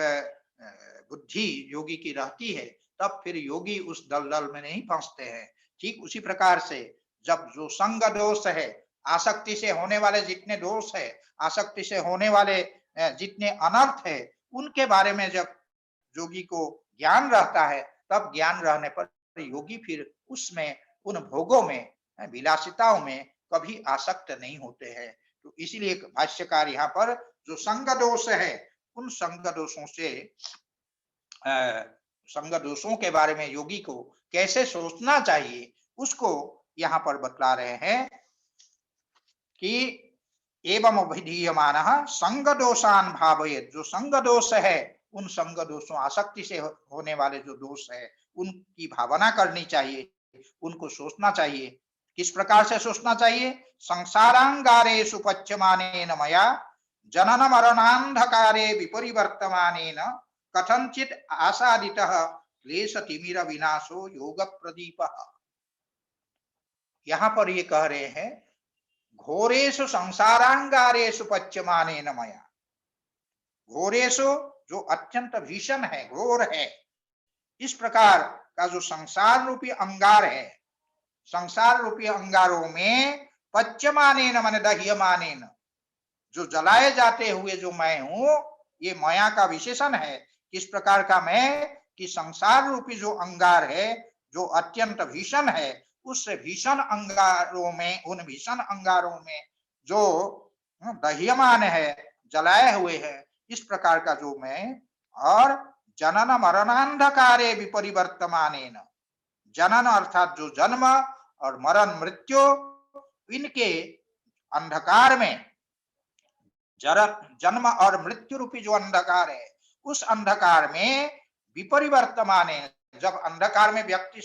S2: बुद्धि योगी की रहती है, तब फिर योगी उस दलदल में नहीं फंसते हैं। ठीक उसी प्रकार से जब जो संग दोष है, आसक्ति से होने वाले जितने दोष है, आसक्ति से होने वाले जितने अनर्थ है, उनके बारे में जब योगी को ज्ञान रहता है, तब ज्ञान रहने पर योगी फिर उसमें, उन भोगों में, विलासिताओं में कभी आसक्त नहीं होते हैं। तो इसीलिए भाष्यकार यहाँ पर जो संग दोष है, उन संग दोषों से, संग दोषों के बारे में योगी को कैसे सोचना चाहिए, उसको यहाँ पर बतला रहे हैं कि एवं अभिधीयमानः संग दोषान भावयेत्, जो संग दोष है, उन संग दोषों, आसक्ति से होने वाले जो दोष है, उनकी भावना करनी चाहिए। उनको सोचना चाहिए। किस प्रकार से सोचना चाहिए? संसारांगारेषु पच्यमानेन मया जनन मरणांधकारे विपरिवर्तमानेन कथंचित आसादितः क्लेश तिमिर विनाशो योग प्रदीपः। यहाँ पर ये कह रहे हैं घोरेषु संसारांगारेषु पच्यमानेन मया। घोरेषु जो अत्यंत भीषण है, घोर है, इस प्रकार का जो संसार रूपी अंगार है, संसार रूपी अंगारों में पच्यमानेन माने दह्यमानेन, जो जलाए जाते हुए जो मैं हूं, ये माया का विशेषण है। किस प्रकार का मैं? कि संसार रूपी जो अंगार है, जो अत्यंत भीषण है, उस भीषण अंगारों में, उन भीषण अंगारों में जो दह्यमान है, जलाए हुए है, इस प्रकार का जो मैं, और जनन मरणांधकारे विपरिवर्तमानेन, जनन अर्थात जो जन्म और मरण मृत्यु, इनके अंधकार में, जन्म और मृत्यु रूपी जो अंधकार है, उस अंधकार में विपरिवर्तमान है। जब अंधकार में व्यक्ति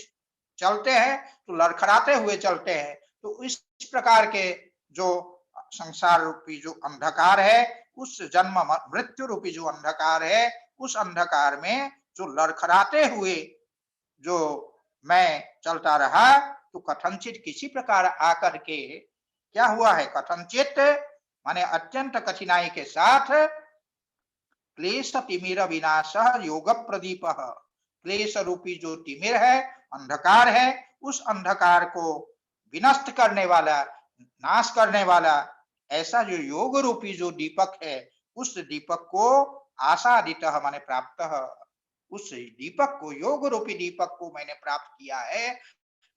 S2: चलते हैं तो लड़खड़ाते हुए चलते हैं, तो इस प्रकार के जो संसार रूपी जो अंधकार है, उस जन्म मृत्यु रूपी जो अंधकार है, उस अंधकार में जो लड़खड़ाते हुए जो मैं चलता रहा, तो कथनचित किसी प्रकार आकर के क्या हुआ है? कथनचित माने अत्यंत कठिनाई के साथ क्लेश तिमिर विनाश योग प्रदीप, क्लेश रूपी जो तिमिर है, अंधकार है, उस अंधकार को विनष्ट करने वाला, नाश करने वाला ऐसा जो योग रूपी जो दीपक है, उस दीपक को आसादित माने प्राप्त, उस दीपक को, योग रूपी दीपक को मैंने प्राप्त किया है।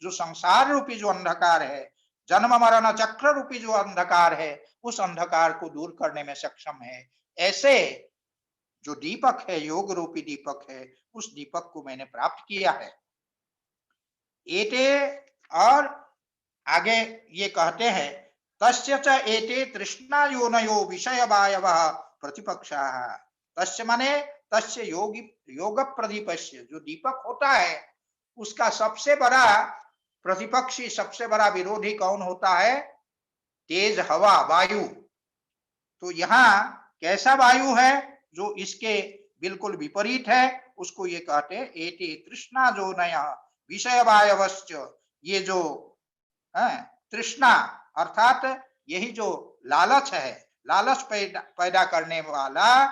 S2: जो संसार रूपी जो अंधकार है, जन्म मरण चक्र रूपी जो अंधकार है, उस अंधकार को दूर करने में सक्षम है। ऐसे जो दीपक है, योग रूपी दीपक है, उस दीपक को मैंने प्राप्त किया है। एते, और आगे ये कहते हैं तस्य च एते तृष्णा योनयो विषय वायवः प्रतिपक्षाः। तस्य माने तस्य योग प्रदीपस्य, जो दीपक होता है उसका सबसे बड़ा प्रतिपक्षी, सबसे बड़ा विरोधी कौन होता है? तेज हवा, वायु। तो यहाँ कैसा वायु है? जो इसके बिल्कुल विपरीत है, उसको ये कहते हैं एते तृष्णा जो नया विषय वायवश्च। ये जो तृष्णा अर्थात यही जो लालच है, लालच पैदा करने वाला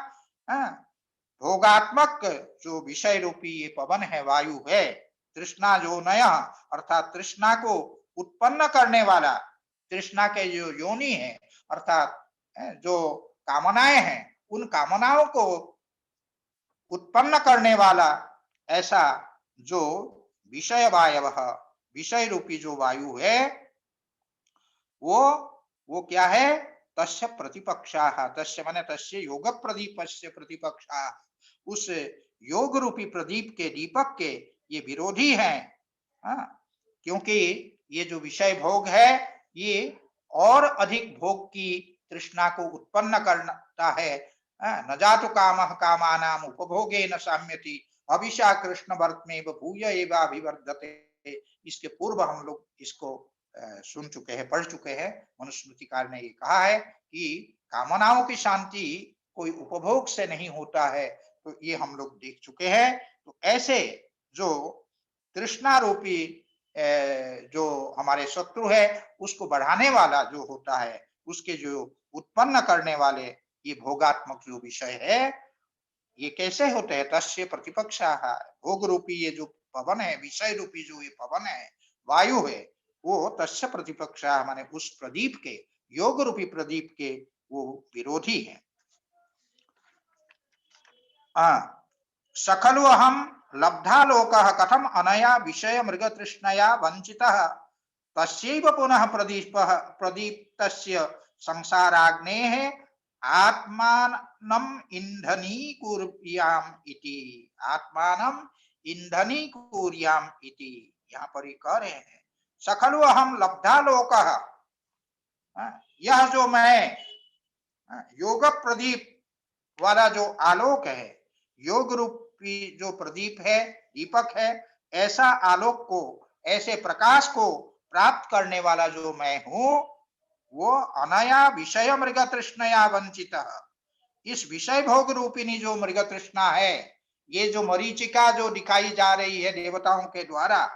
S2: भोगात्मक जो विषय रूपी ये पवन है, वायु है। तृष्णा जो नया अर्थात तृष्णा को उत्पन्न करने वाला, तृष्णा के जो योनि है अर्थात जो कामनाएं हैं, उन कामनाओं को उत्पन्न करने वाला ऐसा जो विषय वायव, विषय रूपी जो वायु है, वो क्या है? तस्य प्रतिपक्षाः, तस्य माने तस्य योग प्रदीपस्य प्रतिपक्षाः, उस योग रूपी प्रदीप के, दीपक के ये विरोधी हैं। क्योंकि ये जो विषय भोग है, ये और अधिक भोग की तृष्णा को उत्पन्न करता है। न जातु कामः कामानाम उपभोगेन साम्यति अभिषा कृष्ण वर्त्मेव भूय एवाभिवर्धते। इसके पूर्व हम लोग इसको सुन चुके हैं, पढ़ चुके हैं। मनुस्मृतिकार ने ये कहा है कि कामनाओं की शांति कोई उपभोग से नहीं होता है, तो ये हम लोग देख चुके हैं। तो ऐसे जो तृष्णा रूपी जो हमारे शत्रु है, उसको बढ़ाने वाला जो होता है, उसके जो उत्पन्न करने वाले ये भोगात्मक जो विषय है, ये कैसे होते हैं? तस्य प्रतिपक्षाः, भोग रूपी ये जो पवन है, विषय रूपी जो ये पवन है, वायु है, वो तस्य प्रतिपक्षाः माने उस प्रदीप के, योग रूपी प्रदीप के वो विरोधी है। सकलु अहम लब्धा लोकः कथम अनया विषय मृग तृष्णया वंचितः तस्यैव पुनः प्रदीप्तस्य संसाराग्नेः आत्मानं ईंधनीकुर्याम इति, आत्मानं ईंधनीकुर्याम इति। यहाँ पर ये कह रहे हैं सकलु अहम लब्धा लोकः, यह जो मैं योग प्रदीप वाला जो आलोक है, योग रूपी जो प्रदीप है, दीपक है, ऐसा आलोक को, ऐसे प्रकाश को प्राप्त करने वाला जो मैं हूं, वो अनया विषय मृग तृष्णया वंचित, इस विषय भोग रूपिणी जो मृग तृष्णा है, ये जो मरीचिका जो दिखाई जा रही है देवताओं के द्वारा,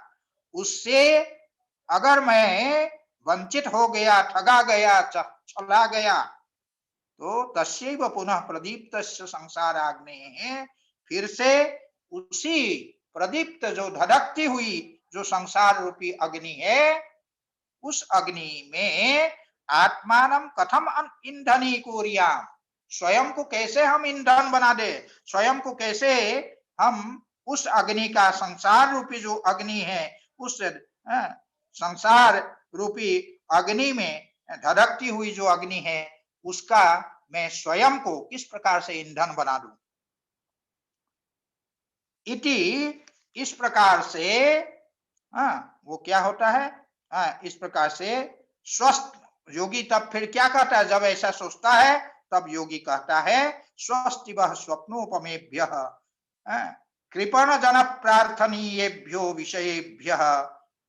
S2: उससे अगर मैं वंचित हो गया, ठगा गया, छला गया, तो तस्यैव पुनः प्रदीप्त संसाराग्नि है, फिर से उसी प्रदीप्त जो धधकती हुई जो संसार रूपी अग्नि है, उस अग्नि में आत्मानम कथम ईंधनी कुर्याम, स्वयं को कैसे हम ईंधन बना दे, स्वयं को कैसे हम उस अग्नि का, संसार रूपी जो अग्नि है, उस संसार रूपी अग्नि में धधकती हुई जो अग्नि है, उसका मैं स्वयं को किस प्रकार से ईंधन बना दूं। इति, इस प्रकार से वो क्या होता है, इस प्रकार से स्वस्थ योगी तब फिर क्या कहता है, जब ऐसा सोचता है तब योगी कहता है स्वस्तिवः स्वप्नोपमेभ्यः कृपण जन प्रार्थनीयेभ्यो विषयेभ्यः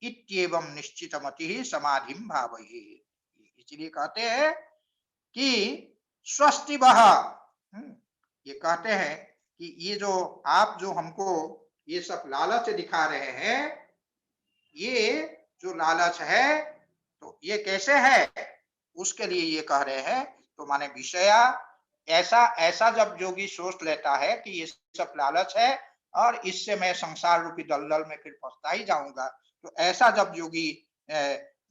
S2: इत्येवं निश्चितमतिः समाधिं भावयेत्। इसलिए कहते हैं कि स्वस्तिवः, ये कहते हैं कि ये जो आप जो हमको ये सब लालच दिखा रहे हैं, ये जो लालच है तो ये कैसे है, उसके लिए ये कह रहे हैं। तो माने विषया, ऐसा जब योगी सोच लेता है कि ये सब लालच है और इससे मैं संसार रूपी दलदल में फिर फंसता ही जाऊंगा, तो ऐसा जब योगी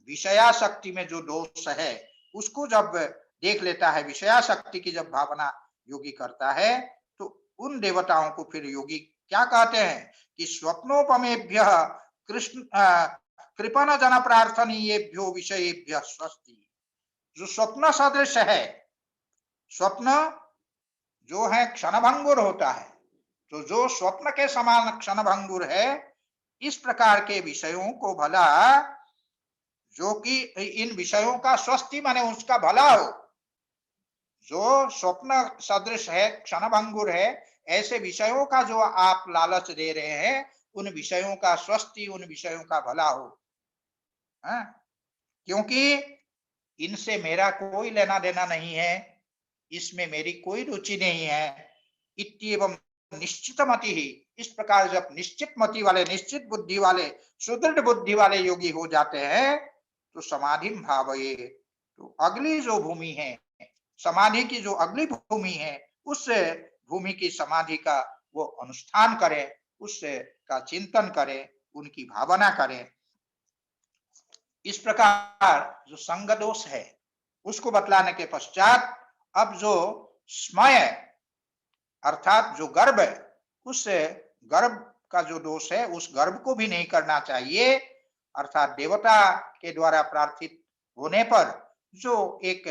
S2: विषयाशक्ति में जो दोष है उसको जब देख लेता है, विषयाशक्ति की जब भावना योगी करता है, तो उन देवताओं को फिर योगी क्या कहते हैं कि स्वप्नोपमेभ्य कृष्ण कृपण जन प्रार्थनीयेभ्यो विषयेभ्य स्वस्ति। जो स्वप्न सदृश है, स्वप्न जो है क्षणभंगुर होता है, तो जो स्वप्न के समान क्षणभंगुर है, इस प्रकार के विषयों को भला, जो कि इन विषयों का स्वस्ति माने उसका भला हो, जो स्वप्न सदृश है, क्षणभंगुर है, ऐसे विषयों का जो आप लालच दे रहे हैं, उन विषयों का स्वस्ति, उन विषयों का भला हो, क्योंकि इनसे मेरा कोई लेना देना नहीं है, इसमें मेरी कोई रुचि नहीं है। इत्येवं निश्चितमति ही, इस प्रकार जब निश्चित मति वाले, निश्चित बुद्धि वाले, सुदृढ़ बुद्धि वाले योगी हो जाते हैं, तो समाधि भावये, तो अगली जो भूमि है, समाधि की जो अगली भूमि है, उस भूमि की समाधि का वो अनुष्ठान करे, उसका चिंतन करे, उनकी भावना करे। इस प्रकार जो संग दोष है उसको बतलाने के पश्चात अब जो स्मय अर्थात जो गर्भ है, उस गर्भ का जो दोष है, उस गर्भ को भी नहीं करना चाहिए, अर्थात देवता के द्वारा प्रार्थित होने पर जो एक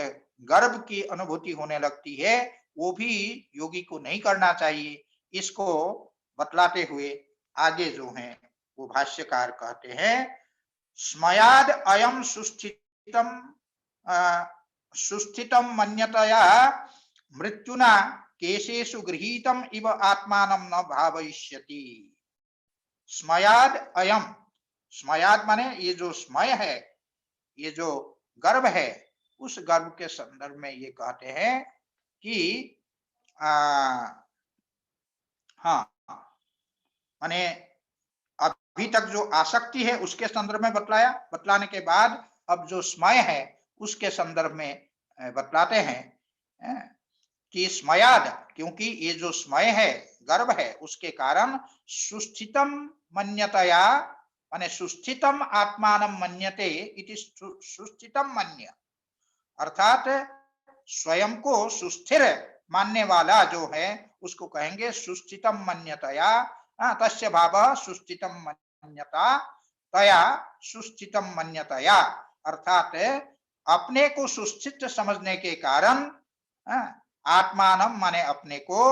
S2: गर्भ की अनुभूति होने लगती है, वो भी योगी को नहीं करना चाहिए। इसको बतलाते हुए आगे जो है वो भाष्यकार कहते हैं, स्मयाद अयम सुस्थितम मन्यतया मृत्युना केशेषु गृहीतम इव आत्मानं न भावयिष्यति। स्मयाद अयम, स्मयाद माने ये जो स्मय है, ये जो गर्भ है, उस गर्भ के संदर्भ में ये कहते हैं कि हाँ, माने अभी तक जो आसक्ति है उसके संदर्भ में बतलाया, बतलाने के बाद अब जो स्मय है उसके संदर्भ में बतलाते हैं कि स्मयाद, क्योंकि ये जो स्मय है, गर्भ है, उसके कारण सुस्थितम मन्यतया, माने सुस्थितम आत्मानं मन्यते इति सुस्थितम मन्य, अर्थात स्वयं को सुस्थिर मानने वाला जो है उसको कहेंगे सुस्थितम मन्यतया, तस्य भावः सुस्थितम मन्यता तया सुस्थितम मन्यतया, अर्थात अपने को सुस्थित समझने के कारण आत्मानं माने अपने को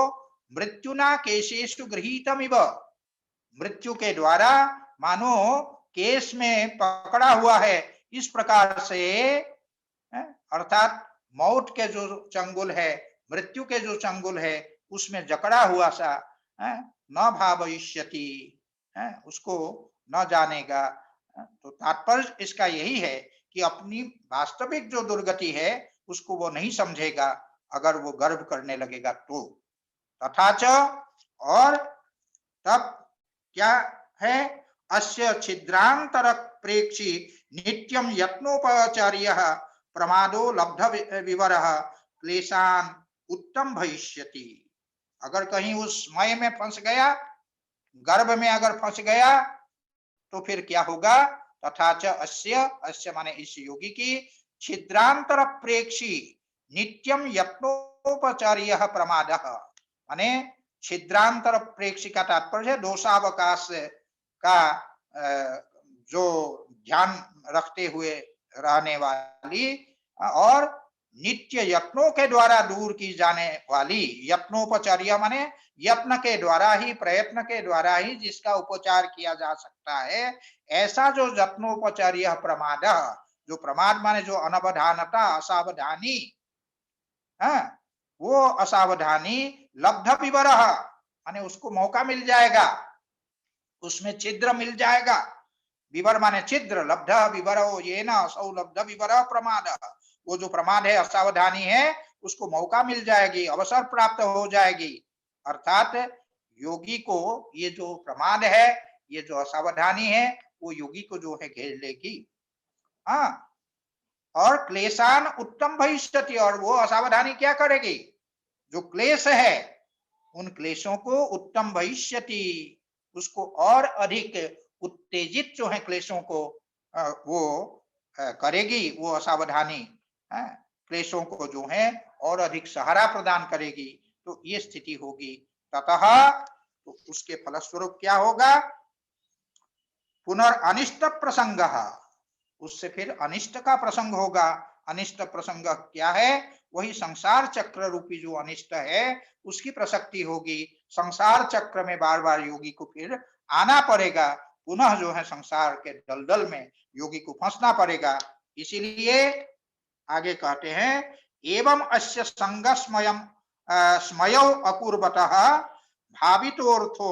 S2: मृत्युना केशेषु गृहीतम इव, मृत्यु के द्वारा मानो केस में पकड़ा हुआ है, इस प्रकार से अर्थात मौत के जो चंगुल है, मृत्यु के जो चंगुल है, उसमें जकड़ा हुआ सा न भावयिष्यति, उसको न जानेगा, तो तात्पर्य इसका यही है कि अपनी वास्तविक जो दुर्गति है उसको वो नहीं समझेगा अगर वो गर्व करने लगेगा तो। तथा च, और तब क्या है, अस्य छिद्रांतर प्रेक्षी नित्यम यत्नोपचार्य प्रमादो लब्ध विवरः क्लेशान उत्तम भविष्यति। अगर कहीं उस मय में फंस गया, गर्भ में अगर फंस गया तो फिर क्या होगा, तथा च अस्य माने इस योगी की छिद्रांतर प्रेक्षी नित्यम यत्नोपचार्य प्रमादः, माने छिद्रांतर प्रेक्षी का तात्पर्य है दोषावकाश का जो ध्यान रखते हुए रहने वाली और नित्य यत्नों के द्वारा दूर की जाने वाली, यत्नोपचार्य माने यत्न के द्वारा ही, प्रयत्न के द्वारा ही जिसका उपचार किया जा सकता है, ऐसा जो यत्नोपचार्य प्रमाद, जो प्रमाद माने जो अनवधानता, असावधानी, वो असावधानी लब्ध विवरः माने उसको मौका मिल जाएगा, उसमें छिद्र मिल जाएगा, विवर माने छिद्र, लब्ध विवरो येन असौ लब्ध विवर प्रमाद, वो जो प्रमाद है, असावधानी है, उसको मौका मिल जाएगी, अवसर प्राप्त हो जाएगी। अर्थात योगी को ये जो प्रमाद है, ये जो असावधानी है, वो योगी को जो है घेर लेगी। हाँ, और क्लेशान उत्तम भविष्यति, और वो असावधानी क्या करेगी, जो क्लेश है उन क्लेशों को उत्तम भविष्यति, उसको और अधिक उत्तेजित जो है क्लेशों को वो करेगी, वो असावधानी क्लेशों को जो है और अधिक सहारा प्रदान करेगी। तो ये स्थिति होगी। ततः तो उसके फलस्वरूप क्या होगा, पुनर्अनिष्ट प्रसंग, उससे फिर अनिष्ट का प्रसंग होगा। अनिष्ट प्रसंग क्या है, वही संसार चक्र रूपी जो अनिष्ट है उसकी प्रसक्ति होगी। संसार चक्र में बार बार योगी को फिर आना पड़ेगा, पुनः जो है संसार के दलदल में योगी को फंसना पड़ेगा। इसीलिए आगे कहते हैं, एवं अस्य संगस्मयम स्मयो अकुर्वतः भावितोर्थो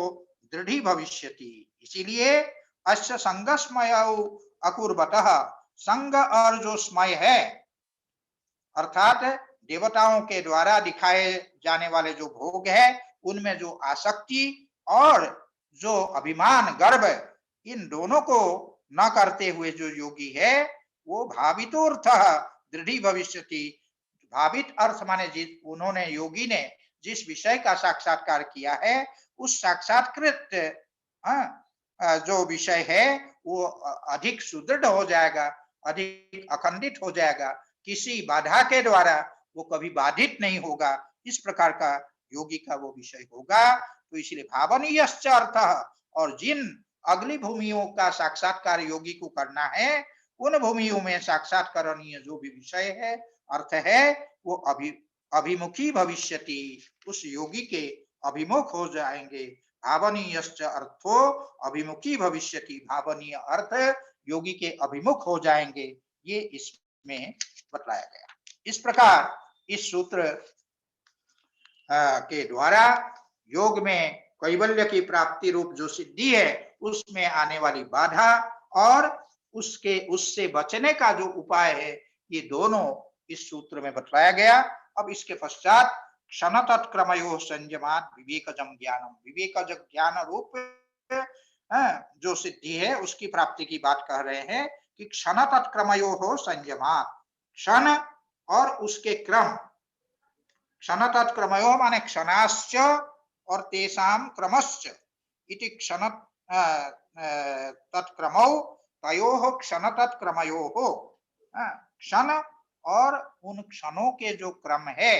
S2: दृढ़ी भविष्यति। इसीलिए अस्य संगस्मयो अकुर्वतः, संग और जो स्मय है अर्थात देवताओं के द्वारा दिखाए जाने वाले जो भोग है उनमें जो आसक्ति और जो अभिमान, गर्व, इन दोनों को न करते हुए जो योगी है वो भावितोर्थ दृढ़ी भविष्यति। भावित अर्थ माने जिस उन्होंने, योगी ने जिस विषय का साक्षात्कार किया है उस साक्षात्कृत जो विषय है वो अधिक सुदृढ़ हो जाएगा, अधिक अखंडित हो जाएगा, किसी बाधा के द्वारा वो कभी बाधित नहीं होगा। इस प्रकार का योगी का वो विषय होगा। तो इसलिए भावनीयश्च अर्थ, और जिन अगली भूमियों का साक्षात्कार योगी को करना है उन भूमियों में साक्षात्करणीय जो भी विषय है, अर्थ है, वो अभिमुखी भविष्यति, उस योगी के अभिमुख हो जाएंगे। भावनीयश्च अर्थो अभिमुखी भविष्यति, भावनीय अर्थ योगी के अभिमुख हो जाएंगे, ये इसमें बतलाया गया। इस प्रकार इस सूत्र के द्वारा योग में कैवल्य की प्राप्ति रूप जो सिद्धि है उसमें आने वाली बाधा और उससे बचने का जो उपाय है, ये दोनों इस सूत्र में बतलाया गया। अब इसके पश्चात क्षण तत्क्रमयो संयमात विवेकजम ज्ञानम, विवेकज ज्ञान रूप जो सिद्धि है उसकी प्राप्ति की बात कह रहे हैं कि क्षण तत्क्रमयो हो संयमात, क्षण और उसके क्रम, क्षण तत्क्रमयो माने क्षणाश्च और तेषां क्रमश्च इति क्षण तत्क्रमौ तयोः क्षण तत्क्रमयोः, क्षण और उन क्षणों के जो क्रम है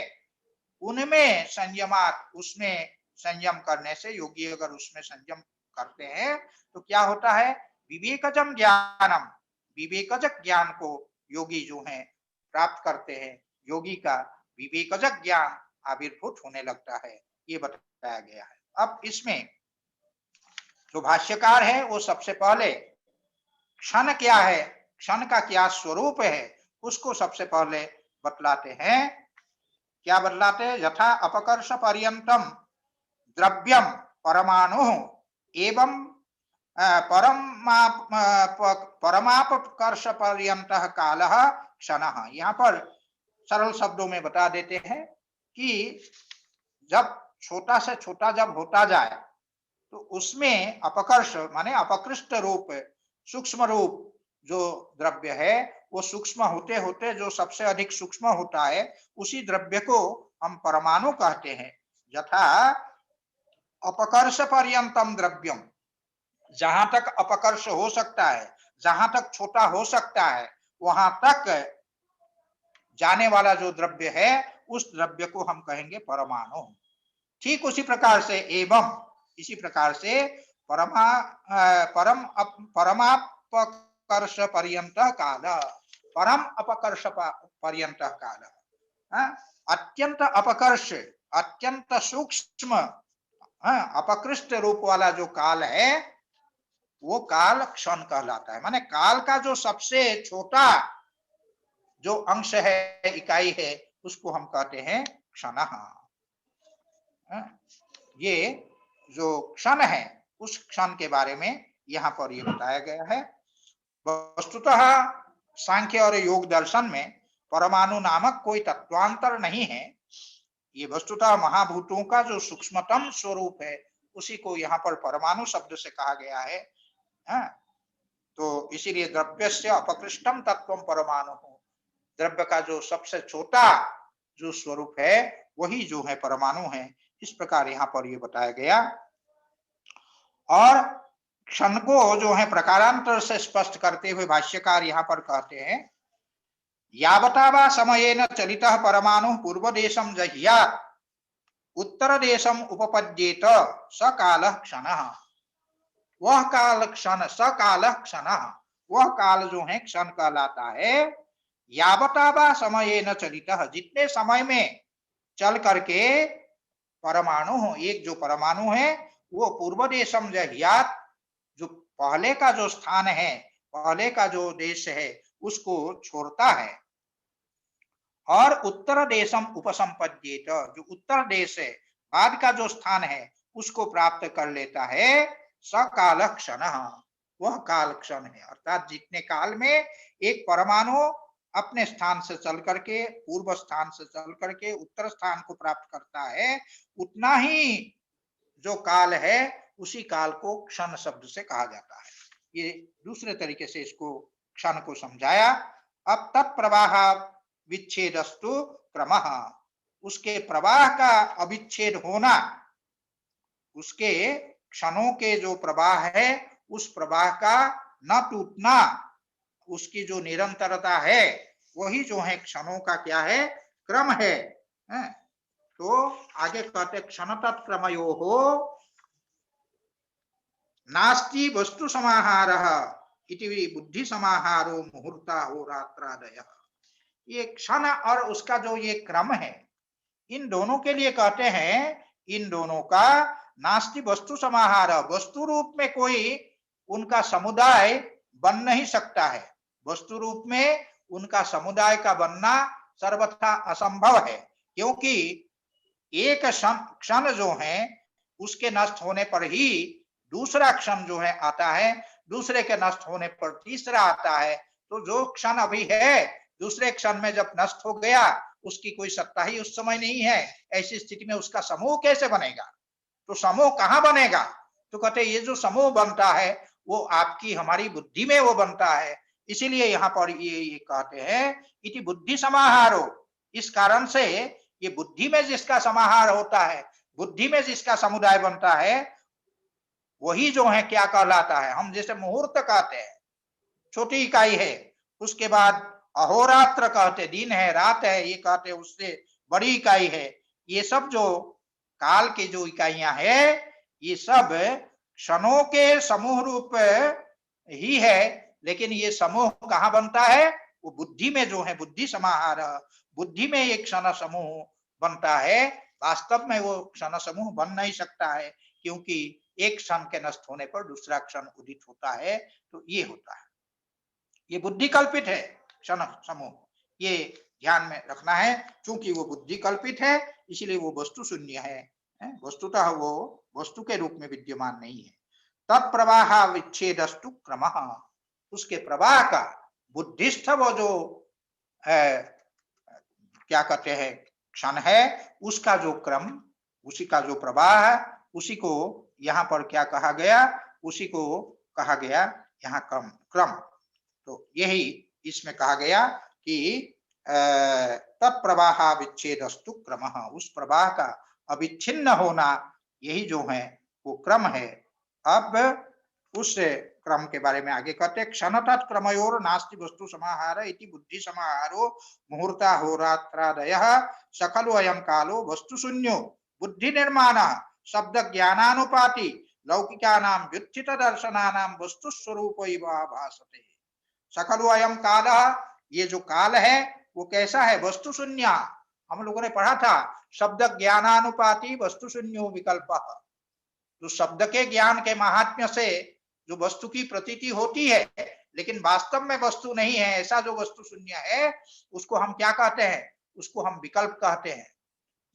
S2: उनमें संयमात, उसमें संयम करने से, योगी अगर उसमें संयम करते हैं तो क्या होता है, विवेकजम ज्ञानम, विवेकजक ज्ञान को योगी जो है प्राप्त करते हैं, योगी का विवेकजक ज्ञान आविर्भूत होने लगता है, ये बताया गया है। अब इसमें जो भाष्यकार है वो सबसे पहले क्षण क्या है, क्षण का क्या स्वरूप है, उसको सबसे पहले बतलाते हैं। क्या बतलाते हैं, यथा अपकर्ष पर्यंतम द्रव्यम परमाणु एवं परमापकर्ष पर्यंतः कालः क्षणः। यहाँ पर सरल शब्दों में बता देते हैं कि जब छोटा से छोटा जब होता जाए तो उसमें अपकर्ष माने अपकृष्ट रूप, सूक्ष्म रूप जो द्रव्य है वो सूक्ष्म होते होते जो सबसे अधिक सूक्ष्म होता है उसी द्रव्य को हम परमाणु कहते हैं। यथा अपकर्ष पर्यंतम द्रव्यम, जहां तक अपकर्ष हो सकता है, जहां तक छोटा हो सकता है, वहां तक जाने वाला जो द्रव्य है उस द्रव्य को हम कहेंगे परमाणु। ठीक उसी प्रकार से एवं इसी प्रकार से परमापकर्ष पर्यंत काल, परम अपकर्ष पर्यंत काल, अत्यंत अपकर्ष अत्यंत सूक्ष्म अपकृष्ट रूप वाला जो काल है वो काल क्षण कहलाता है। माने काल का जो सबसे छोटा जो अंश है, इकाई है, उसको हम कहते हैं क्षण। ये जो क्षण है उस क्षण के बारे में यहाँ पर ये बताया गया है। वस्तुतः सांख्य और योग दर्शन में परमाणु नामक कोई तत्वांतर नहीं है। ये वस्तुतः महाभूतों का जो सूक्ष्मतम स्वरूप है उसी को यहाँ पर परमाणु शब्द से कहा गया है। तो इसीलिए द्रव्य से अपकृष्टम तत्वम परमाणु, द्रव्य का जो सबसे छोटा जो स्वरूप है वही जो है परमाणु है। इस प्रकार यहाँ पर ये बताया गया। और क्षण को जो है प्रकारांतर से स्पष्ट करते हुए भाष्यकार यहाँ पर कहते हैं, यावता वा समयेन चलितः परमाणु पूर्व देशम जह्यात् उत्तर देशम उपपद्येत स कालः क्षणः। वह काल क्षण, स कालः क्षणः, वह काल जो है क्षण कहलाता है। यावता वा समयेन चलितः, जितने समय में चल करके परमाणु हो, एक जो परमाणु है वो पूर्व देशम जह्यात्, जो पहले का जो स्थान है, पहले का जो देश है उसको छोड़ता है, और उत्तर देशम उपसंपद्येत, जो उत्तर देश है बाद का जो स्थान है उसको प्राप्त कर लेता है। सकाल क्षण, वह काल क्षण है। अर्थात जितने काल में एक परमाणु अपने स्थान से चल करके, पूर्व स्थान से चल करके उत्तर स्थान को प्राप्त करता है, उतना ही जो काल है उसी काल को क्षण शब्द से कहा जाता है। ये दूसरे तरीके से इसको क्षण को समझाया। अब तत्प्रवाह विच्छेदस्तु क्रमः, उसके प्रवाह का अविच्छेद होना, उसके क्षणों के जो प्रवाह है उस प्रवाह का न टूटना, उसकी जो निरंतरता है वही जो है क्षणों का क्या है, क्रम है। तो आगे कहते क्षण तत्क्रमयोः नास्ति वस्तु समाहारः इति बुद्धि समाहारो मुहूर्ता होरात्रादयः। ये क्षण और उसका जो ये क्रम है, इन दोनों के लिए कहते हैं, इन दोनों का नास्ति वस्तु समाहार, वस्तु रूप में कोई उनका समुदाय बन नहीं सकता है। वस्तु रूप में उनका समुदाय का बनना सर्वथा असंभव है, क्योंकि एक क्षण जो है उसके नष्ट होने पर ही दूसरा क्षण जो है आता है, दूसरे के नष्ट होने पर तीसरा आता है। तो जो क्षण अभी है दूसरे क्षण में जब नष्ट हो गया उसकी कोई सत्ता ही उस समय नहीं है। ऐसी स्थिति में उसका समूह कैसे बनेगा? तो समूह कहाँ बनेगा? तो कहते ये जो समूह बनता है वो आपकी हमारी बुद्धि में वो बनता है। इसीलिए यहाँ पर ये कहते हैं इति बुद्धि समाहारो, इस कारण से ये बुद्धि में जिसका समाहार होता है, बुद्धि में जिसका समुदाय बनता है, वही जो है क्या कहलाता है। हम जैसे मुहूर्त कहते हैं, छोटी इकाई है, उसके बाद अहोरात्र कहते, दिन है रात है, ये कहते उससे बड़ी इकाई है। ये सब जो काल के जो इकाइयां है ये सब क्षणों के समूह रूप ही है, लेकिन ये समूह कहाँ बनता है? वो बुद्धि में जो है, बुद्धि समाहार, बुद्धि में एक क्षण समूह बनता है। वास्तव में वो क्षण समूह बन नहीं सकता है, क्योंकि एक क्षण के नष्ट होने पर दूसरा क्षण उदित होता है। तो ये होता है, ये बुद्धि कल्पित है क्षण समूह, ये ध्यान में रखना है। क्योंकि वो बुद्धि कल्पित है इसलिए वो वस्तु शून्य है, वस्तुतः वो वस्तु के रूप में विद्यमान नहीं है। तत्प्रवाह विच्छेदस्तु क्रमः, उसके प्रवाह का बुद्धिस्थ वो जो क्या कहते हैं क्षण है, उसका जो क्रम, उसी का जो प्रवाह है, उसी को यहाँ पर क्या कहा गया, उसी को कहा गया यहाँ क्रम। तो यही इसमें कहा गया कि तत्प्रवाह विच्छेदस्तु क्रमः, उस प्रवाह का अविच्छिन्न होना यही जो है वो क्रम है। अब उस क्रम के बारे में आगे कहते हैं, क्षणतत् क्रमयोर नास्ति वस्तु समाहार इति बुद्धि समाहारो मुहूर्ता होरात्रादयः सकलो अयं कालो वस्तु शून्यो बुद्धि निर्माण शब्द ज्ञानानुपाति लौकिकानां व्युत्थित दर्शनानां वस्तु स्वरूप भासते। सकलो अयं कालः, ये जो काल है वो कैसा है, वस्तु शून्य। हम लोगों ने पढ़ा था शब्द ज्ञानानुपाति वस्तु शून्यो विकल्पः, जो शब्द के ज्ञान के महात्म्य से जो वस्तु की प्रतीति होती है लेकिन वास्तव में वस्तु नहीं है, ऐसा जो वस्तु शून्य है उसको हम क्या कहते हैं, उसको हम विकल्प कहते हैं।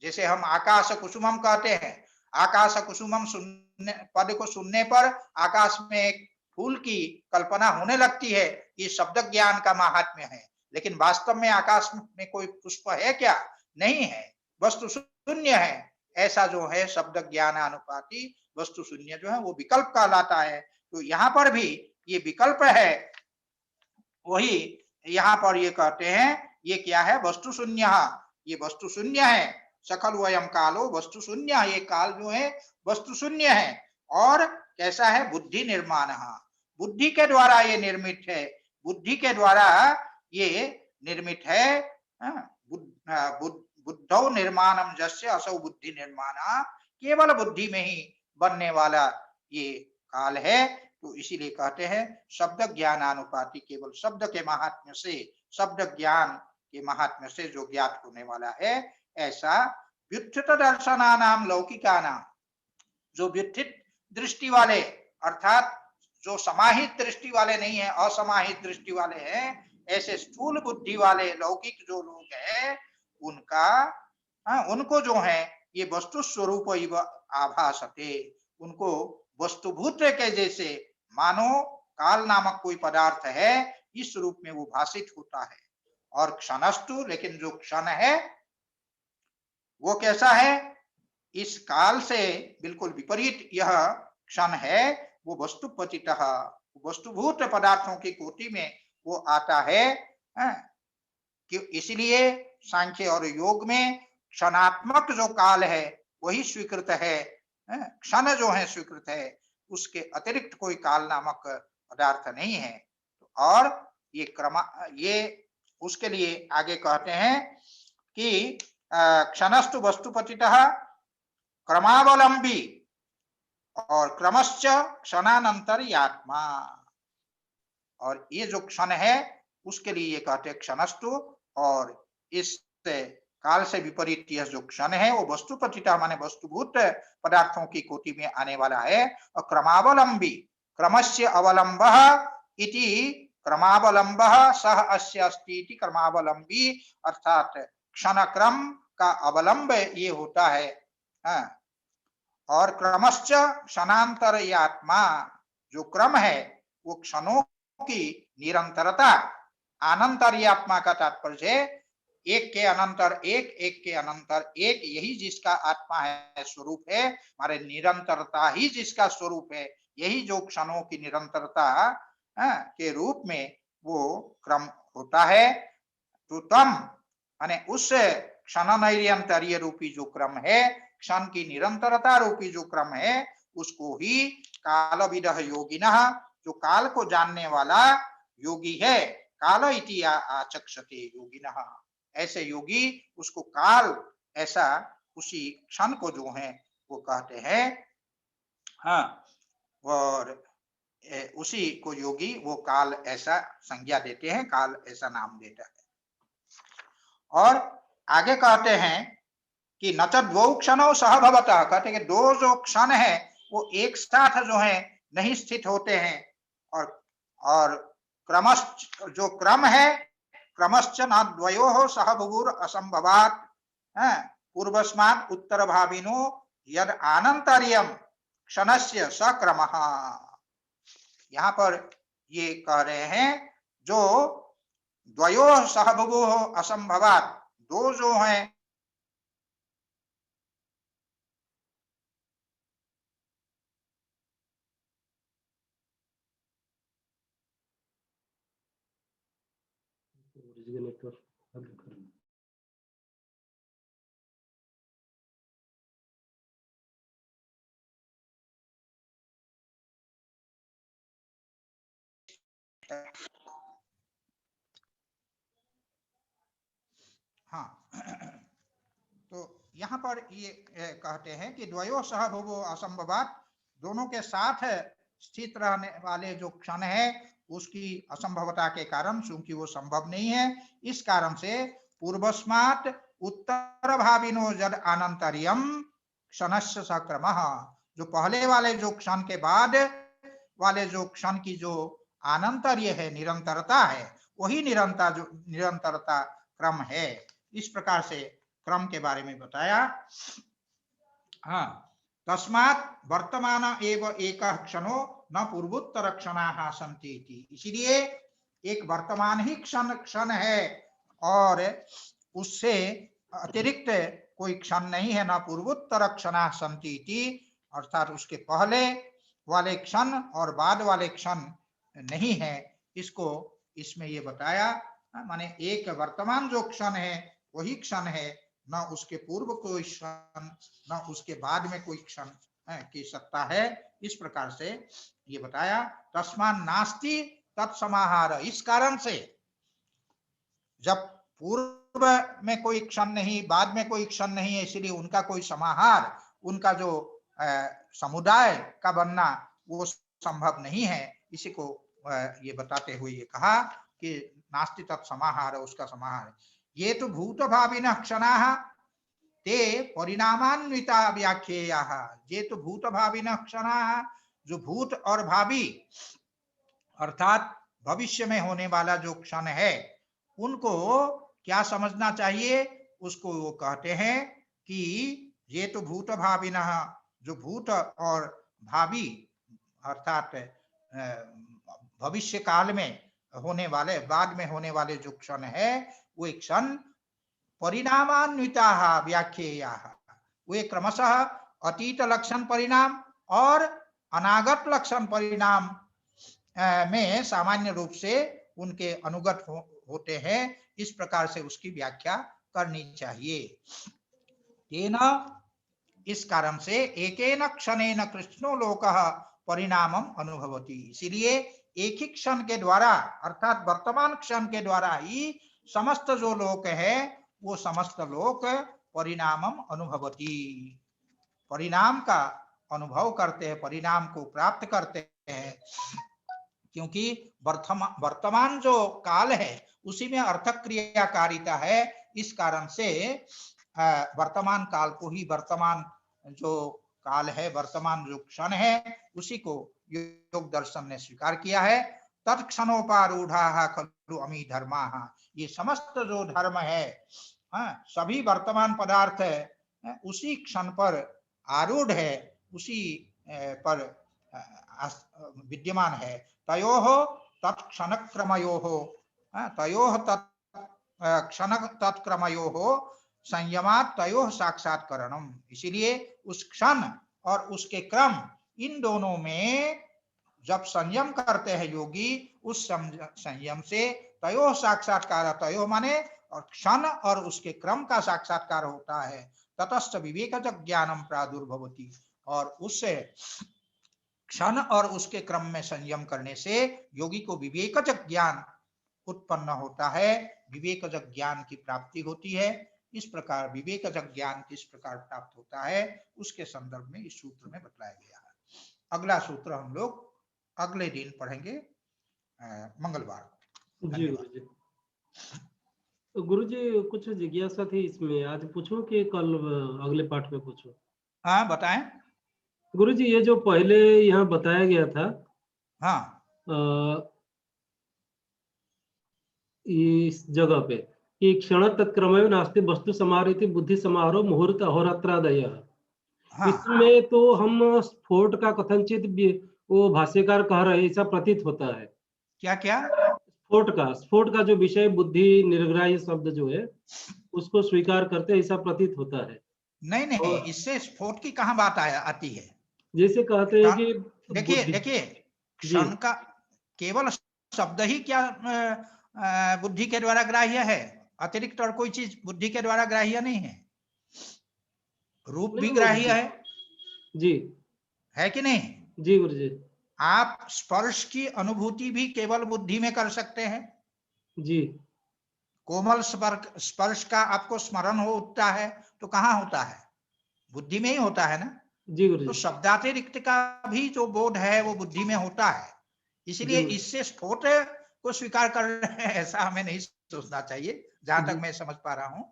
S2: जैसे हम आकाश कुसुमम कहते हैं, आकाश कुसुमम सुनने पद को सुनने पर आकाश में एक फूल की कल्पना होने लगती है, ये शब्द ज्ञान का महात्म्य है, लेकिन वास्तव में आकाश में कोई पुष्प है क्या, नहीं है, वस्तु शून्य है। ऐसा जो है शब्द ज्ञानानुपाति वस्तु शून्य जो है वो विकल्प कहलाता है। तो यहाँ पर भी ये विकल्प है, वही यहाँ पर ये कहते हैं ये क्या है, वस्तु शून्य, ये वस्तु शून्य है। सकल वयम कालो वस्तु शून्य, ये काल जो है वस्तु शून्य है। और कैसा है, बुद्धि निर्माण, बुद्धि के द्वारा ये निर्मित है, बुद्धि के द्वारा ये निर्मित है। बुद्धौ निर्माणम जस्य असौ बुद्धि निर्माण, केवल बुद्धि में ही बनने वाला ये काल है। तो इसीलिए कहते हैं शब्द ज्ञानानुपाति, केवल शब्द के महात्म्य से, शब्द ज्ञान के महात्म्य से जो ज्ञात होने वाला है, ऐसा व्युत्थित दर्शनानाम लौकिकानाम, जो व्युत्थित दृष्टि वाले अर्थात जो समाहित दृष्टि वाले नहीं है, असमाहित दृष्टि वाले हैं, ऐसे स्थूल बुद्धि वाले लौकिक जो लोग हैं उनका उनको जो है ये वस्तु स्वरूप आभासते, उनको वस्तुभूत के जैसे मानो काल नामक कोई पदार्थ है इस रूप में वो भाषित होता है। और क्षणस्तु, लेकिन जो क्षण है वो कैसा है, इस काल से बिल्कुल विपरीत यह क्षण है, वो वस्तुपतितः, वस्तुभूत पदार्थों की कोटि में वो आता है। कि इसलिए सांख्य और योग में क्षणात्मक जो काल है वही स्वीकृत है, क्षण जो है स्वीकृत है, उसके अतिरिक्त कोई काल नामक पदार्थ नहीं है। और ये उसके लिए आगे कहते हैं कि क्षणस्तु वस्तुपतितः क्रमावलंबी और क्रमश्च क्षणानंतर आत्मा, और ये जो क्षण है उसके लिए ये कहते हैं क्षणस्तु, और इस काल से विपरीत यह जो क्षण है वो वस्तुपतितः माने वस्तुभूत पदार्थों की कोटि में आने वाला है। और क्रमावलंबी, क्रमस्य अवलंबः इति क्रमावलंबः सह अस्य अस्ति इति क्रमावलंबी, अर्थात क्षण क्रम का अवलंब ये होता है। और क्रमश्च क्षणांतर आत्मा, जो क्रम है वो क्षणों की निरंतरता, अनंतर्यात्मा का तात्पर्य है एक के अनंतर एक, एक के अनंतर एक, यही जिसका आत्मा है, स्वरूप है, हमारे निरंतरता ही जिसका स्वरूप है, यही जो क्षणों की निरंतरता के रूप में वो क्रम होता है। तो तम माने उस क्षण नैरंतर्य रूपी जो क्रम है, क्षण की निरंतरता रूपी जो क्रम है, उसको ही कालविदः योगिनः, जो काल को जानने वाला योगी है, काल इति आचक्षते योगिनः, ऐसे योगी उसको काल, ऐसा उसी क्षण को जो है वो कहते हैं। और उसी को योगी वो काल ऐसा संज्ञा देते हैं, काल ऐसा नाम देता है। और आगे कहते हैं कि न च द्वौ क्षणौ सह भवतः, कहते हैं कि दो जो क्षण है वो एक साथ जो है नहीं स्थित होते हैं। और क्रमश्च, जो क्रम है, क्रमश्च न द्वयोः सह भुवुर असंभवात्, पूर्वस्मात् उत्तर भाविनो यद आनंतर्यम क्षणस्य स क्रमः, यहाँ पर ये कह रहे हैं जो द्वयो सहभुगो असंभवात, दो जो हैं हाँ तो यहाँ पर ये कहते हैं कि द्वयो सहभुगो असंभवात, दोनों के साथ स्थित रहने वाले जो क्षण है उसकी असंभवता के कारण, चूंकि वो संभव नहीं है, इस कारण से पूर्वस्मात् उत्तर भाविनो जद अनंतरियम क्षणस्य सक्रमः, जो पहले वाले जो क्षण के बाद वाले जो क्षण की जो अनंतर्य है, निरंतरता है, वही निरंतरता क्रम है। इस प्रकार से क्रम के बारे में बताया। हाँ, तस्मात् वर्तमान एव एक क्षणो न पूर्वोत्तर क्षणाः सन्ति इति, इसलिए एक वर्तमान ही क्षण है और उससे अतिरिक्त कोई क्षण नहीं है, न पूर्वोत्तर क्षणाः सन्ति इति, अर्थात उसके पहले वाले क्षण और बाद वाले क्षण नहीं है। इसको इसमें ये बताया, माने एक वर्तमान जो क्षण है वही क्षण है, न उसके पूर्व कोई क्षण न उसके बाद में कोई क्षण की सत्ता है। इस प्रकार से ये बताया। तस्मान् नास्ति तत्समाहार, इस कारण से जब पूर्व में कोई क्षण नहीं, बाद में कोई क्षण नहीं है, इसलिए उनका कोई समाहार, उनका जो समुदाय का बनना वो संभव नहीं है। इसी को ये बताते हुए ये कहा कि नास्ति तत्समाहार, उसका समाहार। ये तो भूत भाविनः क्षणाः ते परिणामान्विता व्याख्येयाः, ये तो भूत भाविनः क्षणाः, जो भूत और भावी अर्थात भविष्य में होने वाला जो क्षण है उनको क्या समझना चाहिए, उसको वो कहते हैं कि ये तो भूत भाविनः, जो भूत और भावी अर्थात भविष्य काल में होने वाले, बाद में होने वाले जो क्षण है वो एक क्षण परिणामान्विताः व्याख्येयाः, वे क्रमशः अतीत लक्षण परिणाम और अनागत लक्षण परिणाम में सामान्य रूप से उनके अनुगत होते हैं। इस प्रकार से उसकी व्याख्या करनी चाहिए। तेन, इस कारण से एकेन क्षणेन कृष्णो लोकः परिणामम अनुभवति, इसीलिए एक ही क्षण के द्वारा अर्थात वर्तमान क्षण के द्वारा ही समस्त जो लोक है वो समस्त लोक परिणामम अनुभवति, परिणाम का अनुभव करते हैं, परिणाम को प्राप्त करते हैं। क्योंकि वर्तमान जो काल है उसी में अर्थक क्रियाकारिता है, इस कारण से वर्तमान काल को ही, वर्तमान जो काल है, वर्तमान जो क्षण है उसी को योग दर्शन ने स्वीकार किया है। तत्क्षणोपारूढ़ाः खलु अमी धर्माः, ये समस्त जो धर्म है सभी वर्तमान पदार्थ उसी क्षण पर आरूढ़ है, उसी पर विद्यमान है। तयोः तत्क्षणक्रमयोः, तयोः क्षण तत्क्रमयोः संयमात् तयोः साक्षात्करणम, इसीलिए उस क्षण और उसके क्रम, इन दोनों में जब संयम करते हैं योगी, उस संयम से तयोः साक्षात्कार, तयोः माने और क्षण और उसके क्रम का साक्षात्कार होता है। ततश्च विवेकज ज्ञानम प्रादुर्भवति, और उससे क्षण और उसके क्रम में संयम करने से योगी को विवेकज ज्ञान उत्पन्न होता है, विवेकज ज्ञान की प्राप्ति होती है। इस प्रकार विवेकज ज्ञान किस प्रकार प्राप्त होता है उसके संदर्भ में इस सूत्र में बताया गया है। अगला सूत्र हम लोग अगले दिन पढ़ेंगे, मंगलवार को।
S1: जी गुरुजी, कुछ जिज्ञासा थी इसमें, आज पूछूं कि कल अगले पाठ में पूछूं?
S2: हाँ बताएं।
S1: गुरुजी, ये जो पहले यहाँ बताया गया था,
S2: हाँ,
S1: इस जगह पे कि क्षण तत्क्रमयो नास्ति वस्तु समाहरिति बुद्धि समारोह मुहूर्त अहोरात्रादयः, इसमें तो हम स्फोट का कथनचित वो भाष्यकार कह रहे हैं, ऐसा प्रतीत होता है।
S2: क्या क्या?
S1: स्फोट का जो विषय बुद्धि निर्ग्राही शब्द जो है उसको स्वीकार करते हैं, ऐसा प्रतीत होता है।
S2: नहीं नहीं,
S1: और
S2: इससे स्फोट की कहाँ बात आती है?
S1: जैसे कहते हैं कि
S2: देखिए
S1: बुद्धि,
S2: देखिए,
S1: जी
S2: क्षण का केवल शब्द ही क्या बुद्धि के द्वारा ग्राह्य है? अतिरिक्त और कोई चीज बुद्धि के द्वारा ग्राह्य नहीं है। रूप भी
S1: नहीं
S2: ग्राह्य
S1: जी
S2: है कि नहीं?
S1: जी गुरु जी,
S2: आप स्पर्श की अनुभूति भी केवल बुद्धि में कर सकते हैं।
S1: जी
S2: कोमल स्पर्श का आपको स्मरण होता है तो कहाँ होता है? बुद्धि में ही होता है ना।
S1: जी गुरु
S2: तो
S1: जी,
S2: शब्दातिरिक्त का भी जो बोध है वो बुद्धि में होता है।
S1: जी
S2: इसलिए
S1: गुरु
S2: इससे स्फोट को स्वीकार कर रहे हैं ऐसा हमें नहीं सोचना चाहिए, जहां तक
S1: जी,
S2: मैं समझ पा रहा हूं।